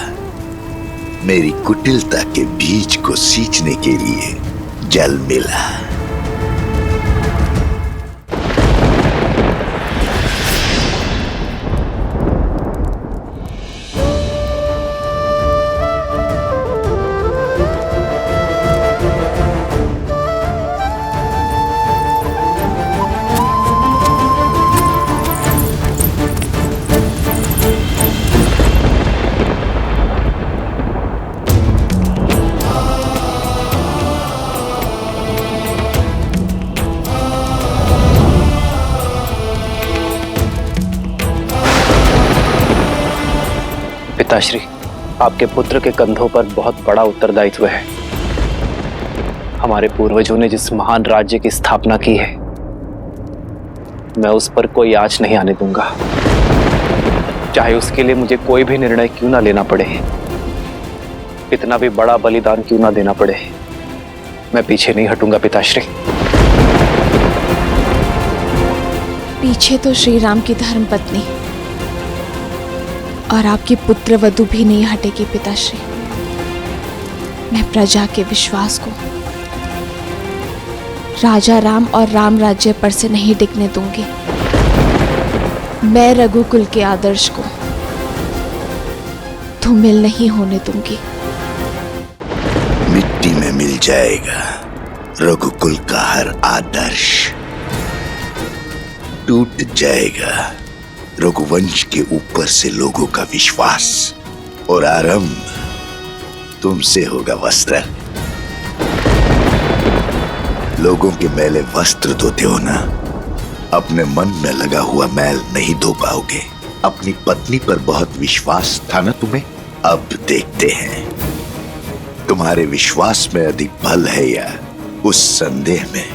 मेरी कुटिलता के बीज को सींचने के लिए जल मिला। पिताश्री, आपके पुत्र के कंधों पर बहुत बड़ा उत्तरदायित्व है। हमारे पूर्वजों ने जिस महान राज्य की स्थापना की है, मैं उस पर कोई आँच नहीं आने दूंगा, चाहे उसके लिए मुझे कोई भी निर्णय क्यों ना लेना पड़े, कितना भी बड़ा बलिदान क्यों ना देना पड़े। मैं पीछे नहीं हटूंगा पिताश्री। पीछे तो श्री राम की धर्म पत्नी और आपकी पुत्र वधु भी नहीं हटेगी पिताश्री। मैं प्रजा के विश्वास को, राजा राम और राम राज्य पर से नहीं टिकने दूंगी। मैं रघुकुल के आदर्श को धूमिल नहीं होने दूंगी। मिट्टी में मिल जाएगा रघुकुल का हर आदर्श, टूट जाएगा रघुवंश के ऊपर से लोगों का विश्वास, और आरंभ तुमसे होगा वस्त्र। लोगों के मैले वस्त्र धोते हो ना, अपने मन में लगा हुआ मैल नहीं धो पाओगे। अपनी पत्नी पर बहुत विश्वास था ना तुम्हें, अब देखते हैं तुम्हारे विश्वास में अधिक बल है या उस संदेह में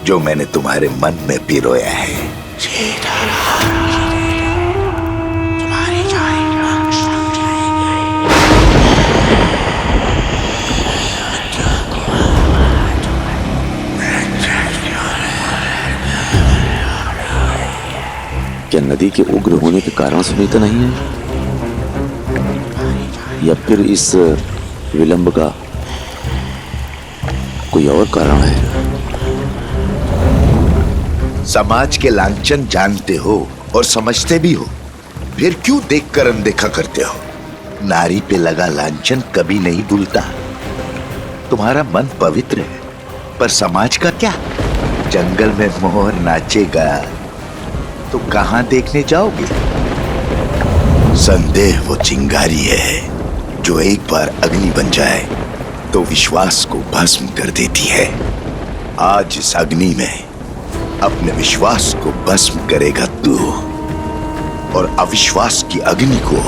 जो मैंने तुम्हारे मन में पिरोया है। क्या नदी के उग्र होने के कारण सुनीता नहीं है, या फिर इस विलंब का कोई और कारण है? समाज के लांछन जानते हो और समझते भी हो, फिर क्यों देखकर अनदेखा करते हो? नारी पे लगा लांछन कभी नहीं धुलता। तुम्हारा मन पवित्र है, पर समाज का क्या? जंगल में मोर नाचेगा तो कहां देखने जाओगे? संदेह वो चिंगारी है जो एक बार अग्नि बन जाए तो विश्वास को भस्म कर देती है। आज इस अग्नि में अपने विश्वास को भस्म करेगा तू, और अविश्वास की अग्नि को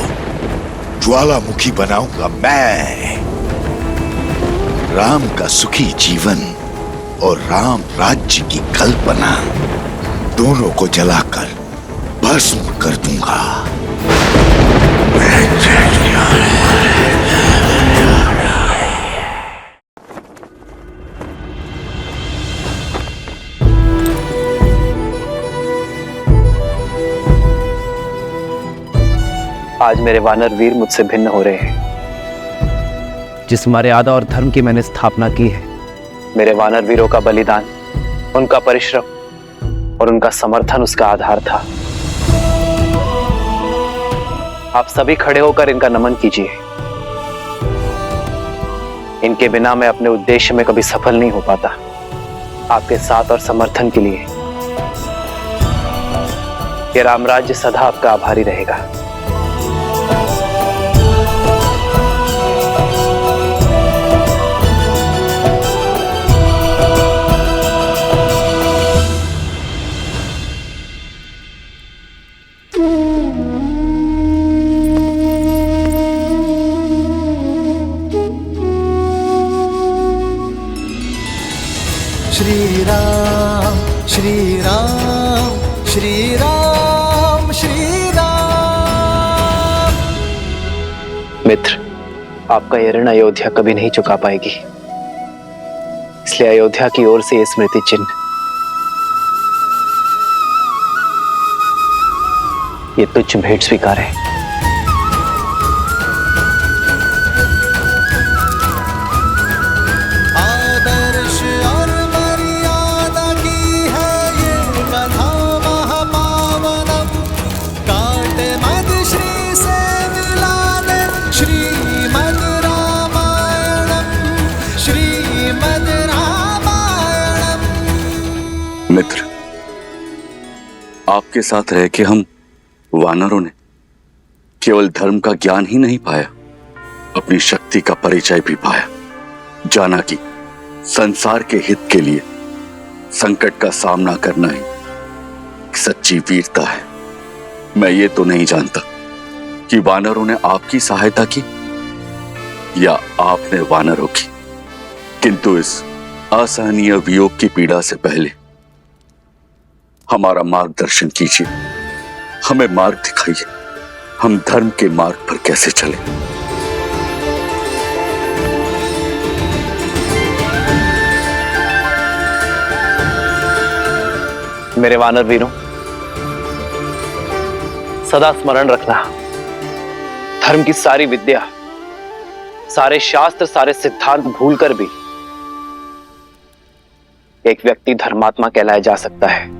ज्वालामुखी बनाऊंगा मैं। राम का सुखी जीवन और राम राज्य की कल्पना दोनों को जलाकर भस्म कर दूंगा। आज मेरे वानर वीर मुझसे भिन्न हो रहे हैं। जिस मर्यादा और धर्म की मैंने स्थापना की है, मेरे वानर वीरों का बलिदान, उनका परिश्रम और उनका समर्थन उसका आधार था। आप सभी खड़े होकर इनका नमन कीजिए। इनके बिना मैं अपने उद्देश्य में कभी सफल नहीं हो पाता। आपके साथ और समर्थन के लिए ये रामराज्य सदा आपका आभारी रहेगा। श्री राम श्री राम श्री राम श्री राम। मित्र, आपका यह ऋण अयोध्या कभी नहीं चुका पाएगी, इसलिए अयोध्या की ओर से ये स्मृति चिन्ह, ये तुच्छ भेंट स्वीकार है। आदर्श और मर्यादा की है ये कथा महापावनम। काट मद श्री से मिलाने श्रीमद् रामायणम, श्रीमद् रामायणम। मित्र, आपके साथ रह के हम वानरों ने केवल धर्म का ज्ञान ही नहीं पाया, अपनी शक्ति का परिचय भी पाया। जाना कि संसार के हित के लिए संकट का सामना करना ही सच्ची वीरता है। मैं ये तो नहीं जानता कि वानरों ने आपकी सहायता की या आपने वानरों की, किंतु इस असहनीय वियोग की पीड़ा से पहले हमारा मार्गदर्शन कीजिए, हमें मार्ग दिखाइए, हम धर्म के मार्ग पर कैसे चलें। मेरे वानर वीरों, सदा स्मरण रखना, धर्म की सारी विद्या, सारे शास्त्र, सारे सिद्धांत भूलकर भी एक व्यक्ति धर्मात्मा कहलाया जा सकता है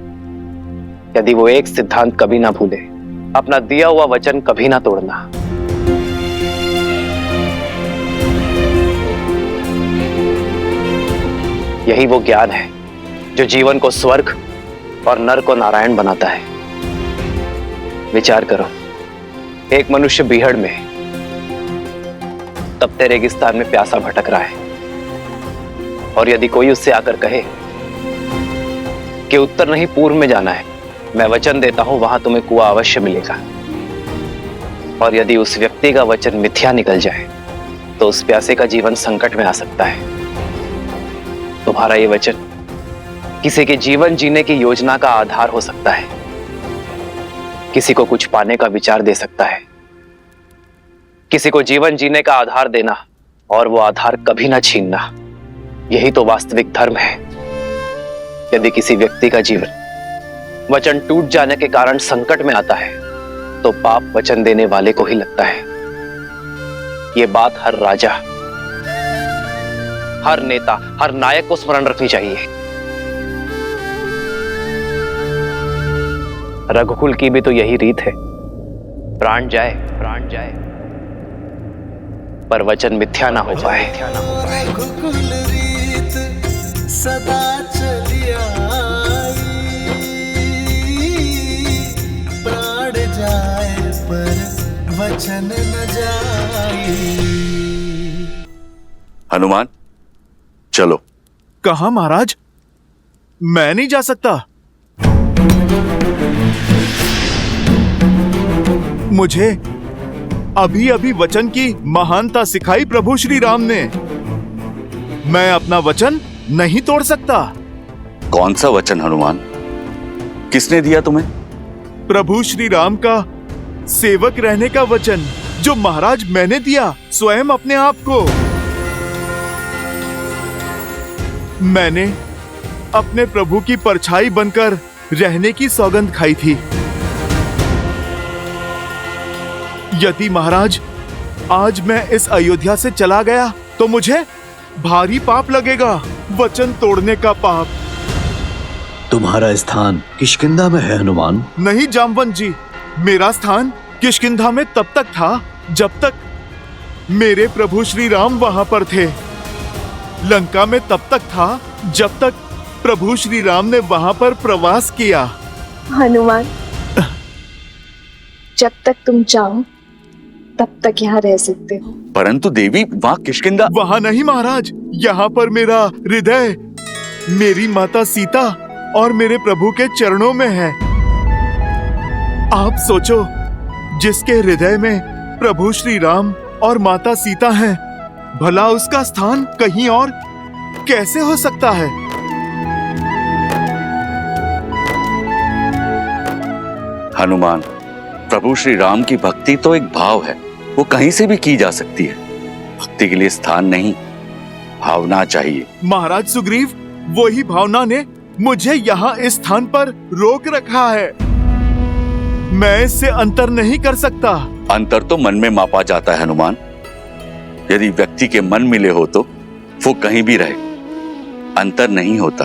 यदि वो एक सिद्धांत कभी ना भूले, अपना दिया हुआ वचन कभी ना तोड़ना। यही वो ज्ञान है जो जीवन को स्वर्ग और नर को नारायण बनाता है। विचार करो, एक मनुष्य बीहड़ में तपते रेगिस्तान में प्यासा भटक रहा है, और यदि कोई उससे आकर कहे कि उत्तर नहीं पूर्व में जाना है, मैं वचन देता हूं वहां तुम्हें कुआं अवश्य मिलेगा, और यदि उस व्यक्ति का वचन मिथ्या निकल जाए तो उस प्यासे का जीवन संकट में आ सकता है। तुम्हारा ये वचन किसी के जीवन जीने की योजना का आधार हो सकता है, किसी को कुछ पाने का विचार दे सकता है। किसी को जीवन जीने का आधार देना और वो आधार कभी ना छीनना, यही तो वास्तविक धर्म है। यदि किसी व्यक्ति का जीवन वचन टूट जाने के कारण संकट में आता है तो पाप वचन देने वाले को ही लगता है। ये बात हर राजा, हर नेता, हर नायक को स्मरण रखनी चाहिए। रघुकुल की भी तो यही रीत है, प्राण जाए पर वचन मिथ्या ना हो पाए। रघुकुल रीत सदा चली आई, प्राण जाए पर वचन न जाए। हनुमान चलो। कहाँ महाराज? मैं नहीं जा सकता। मुझे अभी अभी वचन की महानता सिखाई प्रभु श्री राम ने। मैं अपना वचन नहीं तोड़ सकता। कौन सा वचन हनुमान? किसने दिया तुम्हें? प्रभु श्री राम का सेवक रहने का वचन, जो महाराज मैंने दिया स्वयं अपने आप को। मैंने अपने प्रभु की परछाई बनकर रहने की सौगंध खाई थी। यदि महाराज आज मैं इस अयोध्या से चला गया तो मुझे भारी पाप लगेगा, वचन तोड़ने का पाप। तुम्हारा स्थान किष्किंधा में है हनुमान। नहीं जामवंत जी, मेरा स्थान किष्किंधा में तब तक था जब तक मेरे प्रभु श्री राम वहां पर थे। लंका में तब तक था जब तक प्रभु श्री राम ने वहां पर प्रवास किया। हनुमान, जब तक तुम चाहो तब तक यहाँ रह सकते हो। परंतु देवी, वहाँ किष्किंधा। वहाँ नहीं महाराज, यहाँ पर मेरा हृदय, मेरी माता सीता और मेरे प्रभु के चरणों में है। आप सोचो, जिसके हृदय में प्रभु श्री राम और माता सीता हैं, भला उसका स्थान कहीं और कैसे हो सकता है? हनुमान, प्रभु श्री राम की भक्ति तो एक भाव है, वो कहीं से भी की जा सकती है। भक्ति के लिए स्थान नहीं, भावना चाहिए। महाराज सुग्रीव, वही भावना ने मुझे यहाँ इस स्थान पर रोक रखा है। मैं इससे अंतर नहीं कर सकता। अंतर तो मन में मापा जाता है हनुमान। यदि व्यक्ति के मन मिले हो तो वो कहीं भी रहे, अंतर नहीं होता।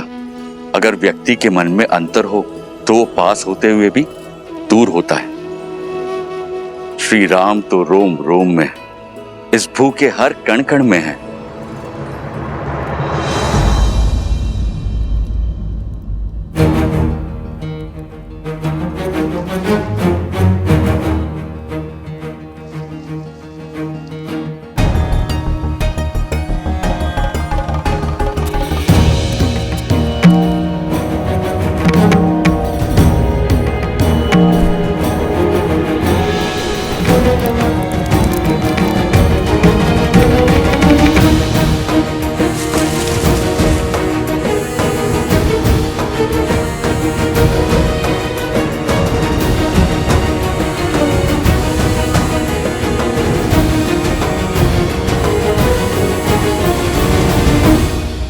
अगर व्यक्ति के मन में अंतर हो तो वो पास होते हुए भी दूर होता है। श्री राम तो रोम रोम में, इस भू के हर कण कण में है।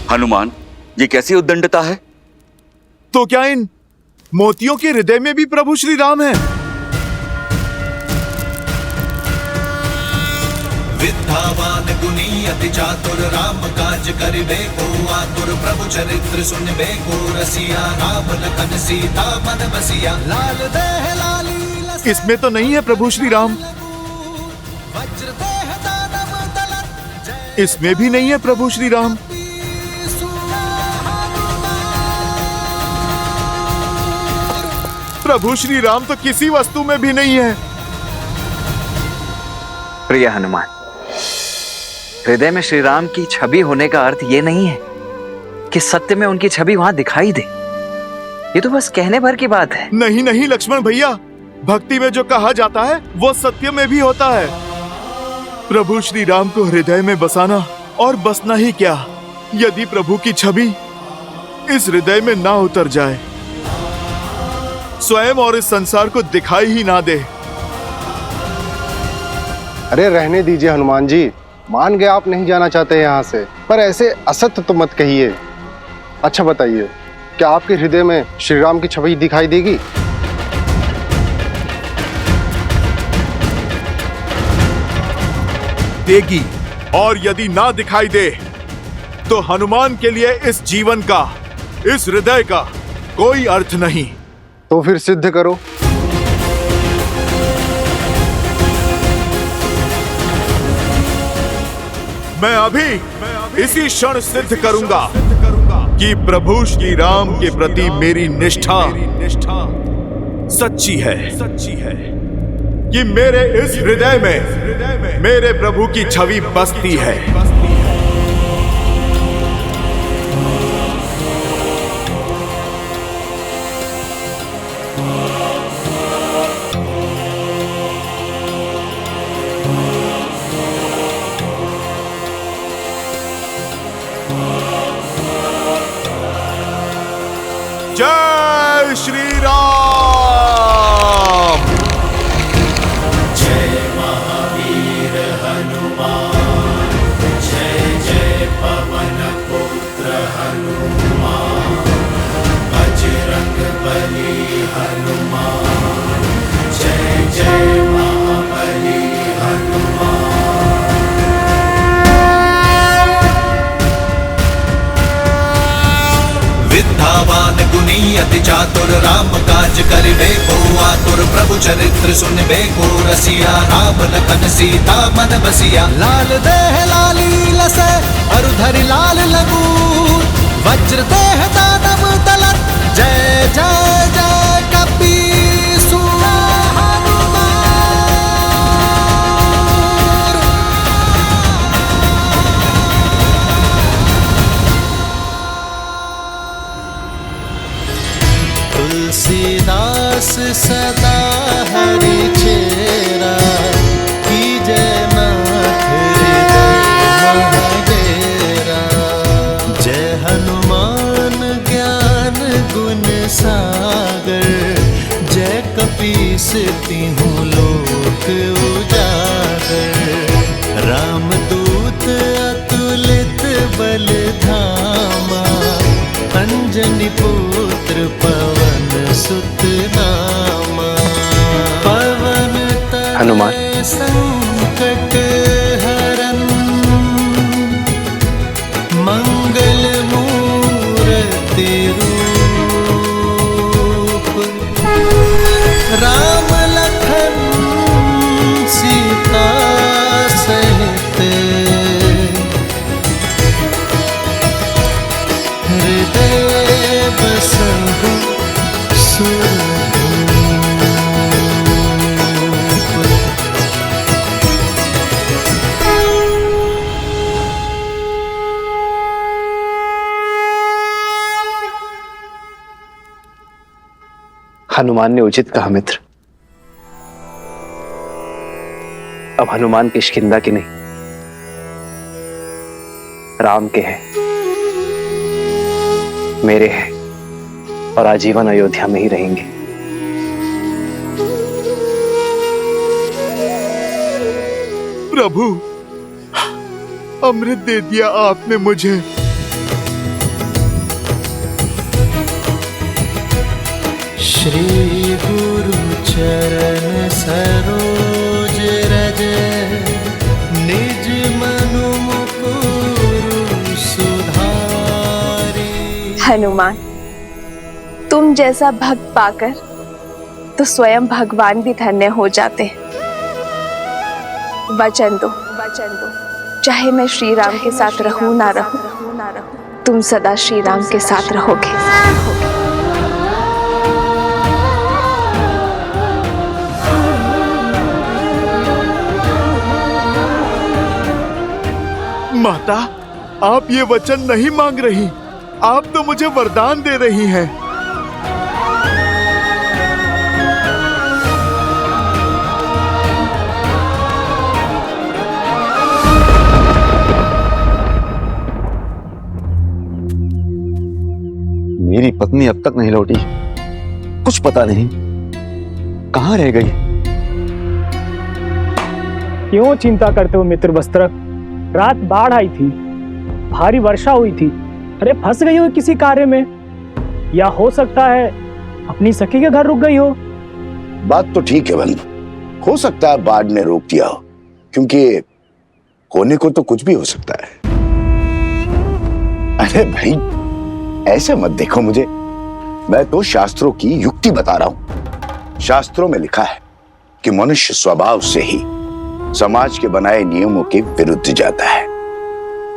हनुमान, ये कैसी उद्दंडता है? तो क्या इन मोतियों के हृदय में भी प्रभु श्री राम है? विद्यावान गुणी अति चातुर, राम काज करिबे को आतुर। प्रभु चरित्र सुनबे को रसिया, राम लखन सीता मन बसिया। लाल देह लाली, इसमें तो नहीं है प्रभु श्री राम। वज्र देह दानव दलन, इसमें भी नहीं है प्रभु श्री राम। प्रभु श्री राम तो किसी वस्तु में भी नहीं है। प्रिय हनुमान, हृदय में श्री राम की छवि होने का अर्थ ये नहीं है कि सत्य में उनकी छवि वहां दिखाई दे। ये तो बस कहने भर की बात है। नहीं नहीं लक्ष्मण भैया, भक्ति में जो कहा जाता है वो सत्य में भी होता है। प्रभु श्री राम को हृदय में बसाना और बसना ही क्या, यदि प्रभु की छवि इस हृदय में ना उतर जाए, स्वयं और इस संसार को दिखाई ही ना दे। अरे रहने दीजिए हनुमान जी, मान गए आप नहीं जाना चाहते यहाँ से, पर ऐसे असत्य तो मत कहिए। अच्छा बताइए, क्या आपके हृदय में श्री राम की छवि दिखाई देगी? देगी, और यदि ना दिखाई दे तो हनुमान के लिए इस जीवन का, इस हृदय का कोई अर्थ नहीं। तो फिर सिद्ध करो। मैं अभी इसी क्षण सिद्ध करूंगा कि प्रभु श्री राम के प्रति मेरी निष्ठा सच्ची है कि मेरे इस हृदय में मेरे प्रभु की छवि बसती है। जय श्री राम। जय महावीर हनुमान, जय जय पवन पुत्र हनुमान, बजरंग बली हनुमान, जय जय महाबली विद्यावान गुणी अति चातुर राम काज करिबे को आतुर प्रभु चरित्र सुनबे को रसिया राम लखन सीता मन बसिया। लाल देह लाली लसे अरुधरि लाल लगूर, वज्र देह दानव तलत जय जय जय कपीसु। तुलसीदास सदा हरि चेरा, की जय नाथ हृदय महाडेरा। जय हनुमान ज्ञान गुण सागर, जय कपीस तिहुँ लोक उजागर। रामदूत अतुलित बल धामा, अंजनी पुत्र पवन सुत नामा। पवन हनुमान संकट हरन, मंगल मूर्ति रूप। राम लखन सीता सहित, हृदय बसहु हनुमान ने उचित कहा मित्र। अब हनुमान किष्किंधा की नहीं, राम के हैं, मेरे हैं, और आजीवन अयोध्या में ही रहेंगे। प्रभु, अमृत दे दिया आपने मुझे। श्री गुरु चरण सरोज रज, निज मनु मुकुरु सुधारी। हनुमान, तुम जैसा भक्त पाकर तो स्वयं भगवान भी धन्य हो जाते हैं। वचन दो, चाहे मैं श्री राम के साथ रहूं ना रहूं, तुम सदा श्री राम के साथ रहोगे। माता, आप ये वचन नहीं मांग रही, आप तो मुझे वरदान दे रही हैं। मेरी पत्नी अब तक नहीं लौटी, कुछ पता नहीं कहाँ रह गई। क्यों चिंता करते हो मित्र वस्त्रक? रात बाढ़ आई थी, भारी वर्षा हुई थी। अरे फंस गई हो किसी कार्य में? या हो सकता है अपनी सखी के घर रुक गई हो। बात तो ठीक है बंधु, हो सकता है बाढ़ ने रोक दिया हो, क्योंकि होने को तो कुछ भी हो सकता है। अरे भाई ऐसे मत देखो मुझे, मैं तो शास्त्रों की युक्ति बता रहा हूं। शास्त्रों में लिखा है कि मनुष्य स्वभाव से ही समाज के बनाए नियमों के विरुद्ध जाता है।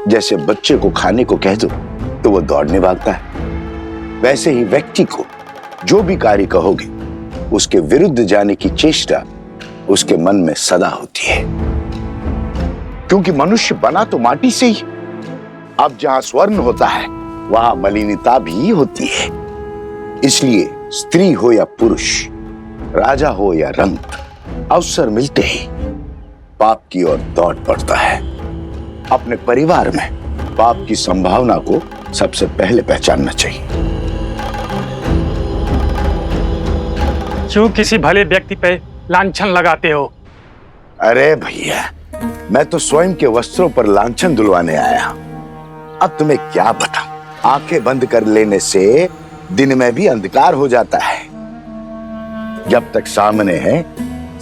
जैसे बच्चे को खाने को कह दो तो वो दौड़ने भागता है, वैसे ही व्यक्ति को जो भी कार्य कहोगे उसके विरुद्ध जाने की चेष्टा उसके मन में सदा होती है, क्योंकि मनुष्य बना तो माटी से ही। अब जहां स्वर्ण होता है वहां मलिनता भी होती है। इसलिए स्त्री हो या पुरुष, राजा हो या रंक, अवसर मिलते ही पाप की ओर दौड़ पड़ता है। अपने परिवार में पाप की संभावना को सबसे पहले पहचानना चाहिए। क्यों किसी भले व्यक्ति पे लांछन लगाते हो? अरे भैया, मैं तो स्वयं के वस्त्रों पर लांछन दुलवाने आया। अब तुम्हें क्या बताऊं, आंखें बंद कर लेने से दिन में भी अंधकार हो जाता है। जब तक सामने है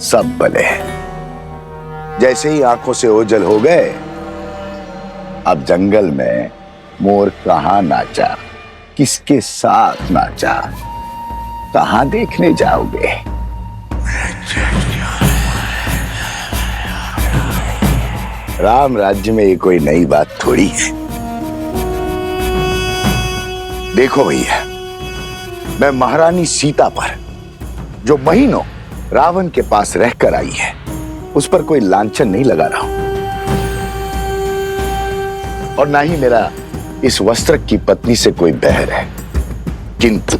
सब भले हैं। जैसे ही आंखों से ओझल हो गए, अब जंगल में मोर कहां नाचा, किसके साथ नाचा, कहां देखने जाओगे? राम राज्य में ये कोई नई बात थोड़ी है। देखो भैया, मैं महारानी सीता पर जो महीनों रावण के पास रहकर आई है, उस पर कोई लांछन नहीं लगा रहा हूं, और ना ही मेरा इस वस्त्र की पत्नी से कोई बैर है। किंतु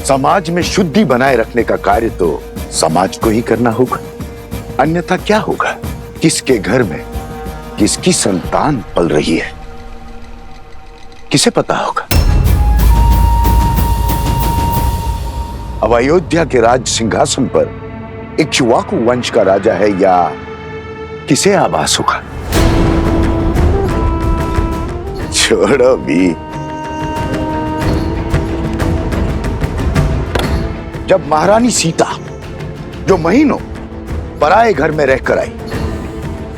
समाज में शुद्धि बनाए रखने का कार्य तो समाज को ही करना होगा, अन्यथा क्या होगा? किसके घर में किसकी संतान पल रही है, किसे पता होगा? अब अयोध्या के राज सिंहासन पर इक्ष्वाकु वंश का राजा है या किसे आभास होगा? छोड़ो भी। जब महारानी सीता जो महीनों पराए घर में रहकर आई,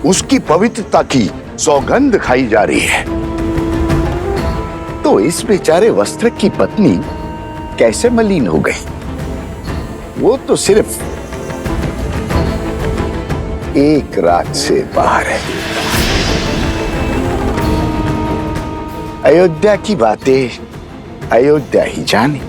उसकी पवित्रता की सौगंध खाई जा रही है, तो इस बेचारे वस्त्र की पत्नी कैसे मलिन हो गई? वो तो सिर्फ एक रात से बाहर है। अयोध्या की बातें अयोध्या ही जाने।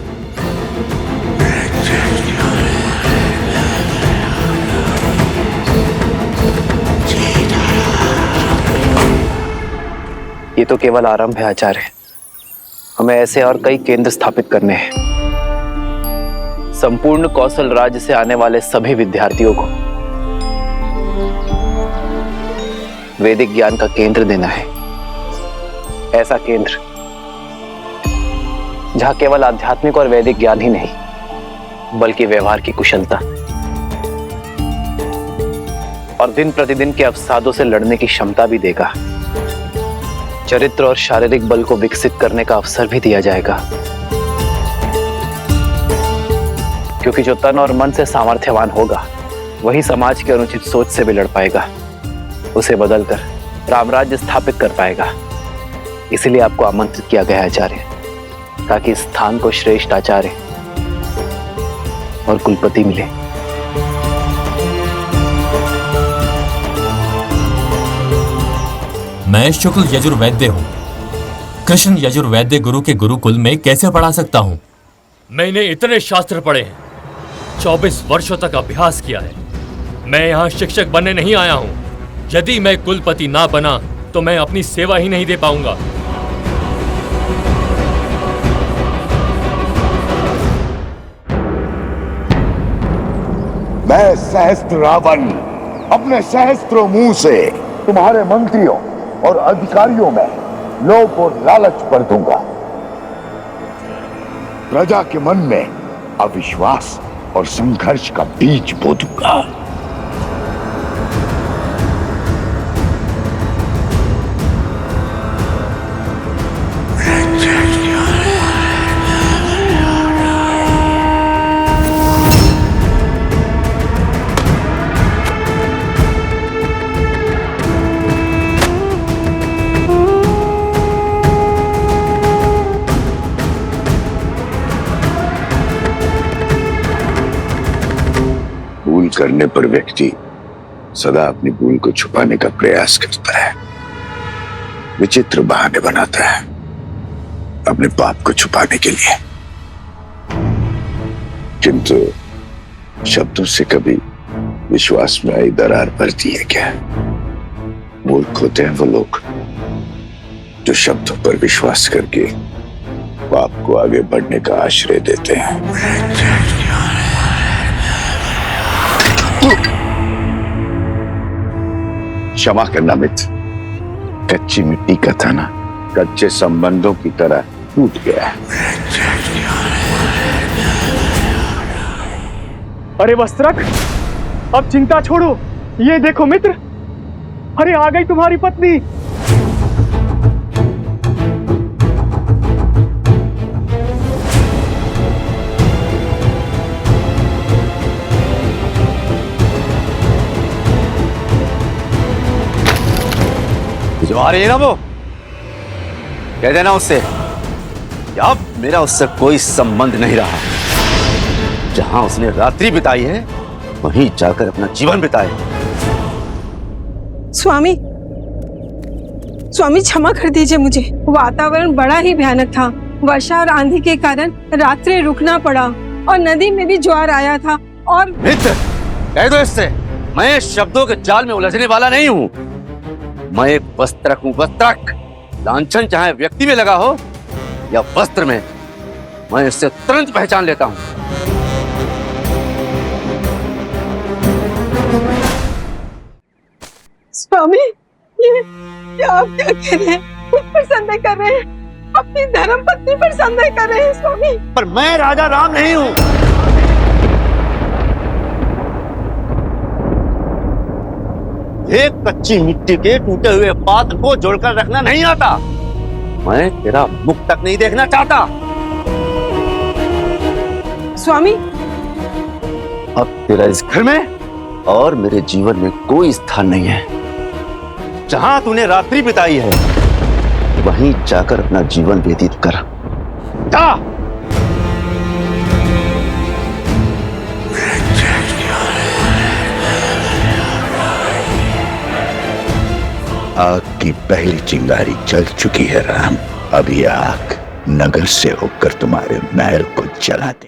ये तो केवल आरंभ है आचार्य, हमें ऐसे और कई केंद्र स्थापित करने हैं। संपूर्ण कौशल राज्य से आने वाले सभी विद्यार्थियों को वैदिक ज्ञान का केंद्र देना है। ऐसा केंद्र जहां केवल आध्यात्मिक और वैदिक ज्ञान ही नहीं, बल्कि व्यवहार की कुशलता और दिन प्रतिदिन के अवसादों से लड़ने की क्षमता भी देगा। चरित्र और शारीरिक बल को विकसित करने का अवसर भी दिया जाएगा, क्योंकि जो तन और मन से सामर्थ्यवान होगा वही समाज की अनुचित सोच से भी लड़ पाएगा, उसे बदलकर रामराज्य स्थापित कर पाएगा। इसीलिए आपको आमंत्रित किया गया आचार्य, ताकि इस स्थान को श्रेष्ठ आचार्य और कुलपति मिले। मैं शुक्ल यजुर्वैद्य हूँ। कृष्ण यजुर्वैद्य गुरु के गुरुकुल में कैसे पढ़ा सकता हूँ? मैंने इतने शास्त्र पढ़े हैं, 24 वर्षों तक अभ्यास किया है। मैं यहाँ शिक्षक बनने नहीं आया हूँ। यदि मैं कुलपति ना बना तो मैं अपनी सेवा ही नहीं दे पाऊंगा। मैं सहस्त्र रावण अपने सहस्त्रों मुंह से तुम्हारे मंत्रियों और अधिकारियों में लोभ और लालच भर दूंगा। प्रजा के मन में अविश्वास और संघर्ष का बीज बो दूंगा। करने पर व्यक्ति सदा अपनी भूल को छुपाने का प्रयास करता है, विचित्र बहाने बनाता है अपने पाप को छुपाने के लिए। किंतु शब्दों से कभी विश्वास में आई दरार पड़ती है क्या? मूर्ख होते हैं वो लोग जो शब्दों पर विश्वास करके पाप को आगे बढ़ने का आश्रय देते हैं। क्षमा करना मित्र, कच्ची मिट्टी का था ना, कच्चे संबंधों की तरह टूट गया। अरे वस्त्रक, अब चिंता छोड़ो, ये देखो मित्र, अरे आ गई तुम्हारी पत्नी। जो आ रही है ना वो, कह देना उससे कि अब मेरा उससे कोई संबंध नहीं रहा। जहां उसने रात्रि बिताई है वहीं जाकर अपना जीवन बिताए। स्वामी, स्वामी क्षमा कर दीजिए मुझे। वातावरण बड़ा ही भयानक था। वर्षा और आंधी के कारण रात्रि रुकना पड़ा और नदी में भी ज्वार आया था। और मित्र, कह दो इससे, मैं शब्दों के जाल में उलझने वाला नहीं हूँ। मैं एक वस्त्रक हूँ, वस्त्रक। लांछन चाहे व्यक्ति में लगा हो या वस्त्र में, मैं इससे तुरंत पहचान लेता हूँ। स्वामी, ये आप क्या कह रहे हैं? खुद पर संदेह कर रहे हैं, अपनी धर्म पत्नी पर संदेह कर रहे हैं स्वामी। पर मैं राजा राम नहीं हूँ। एक कच्ची मिट्टी के टूटे हुए पात्र को जोड़कर रखना नहीं आता। मैं तेरा मुख तक नहीं देखना चाहता। स्वामी, अब तेरा इस घर में और मेरे जीवन में कोई स्थान नहीं है। जहां तूने रात्रि बिताई है वहीं जाकर अपना जीवन व्यतीत कर। जा। आग की पहली चिंगारी जल चुकी है राम। अभी आग नगर से होकर तुम्हारे महल को जला दे।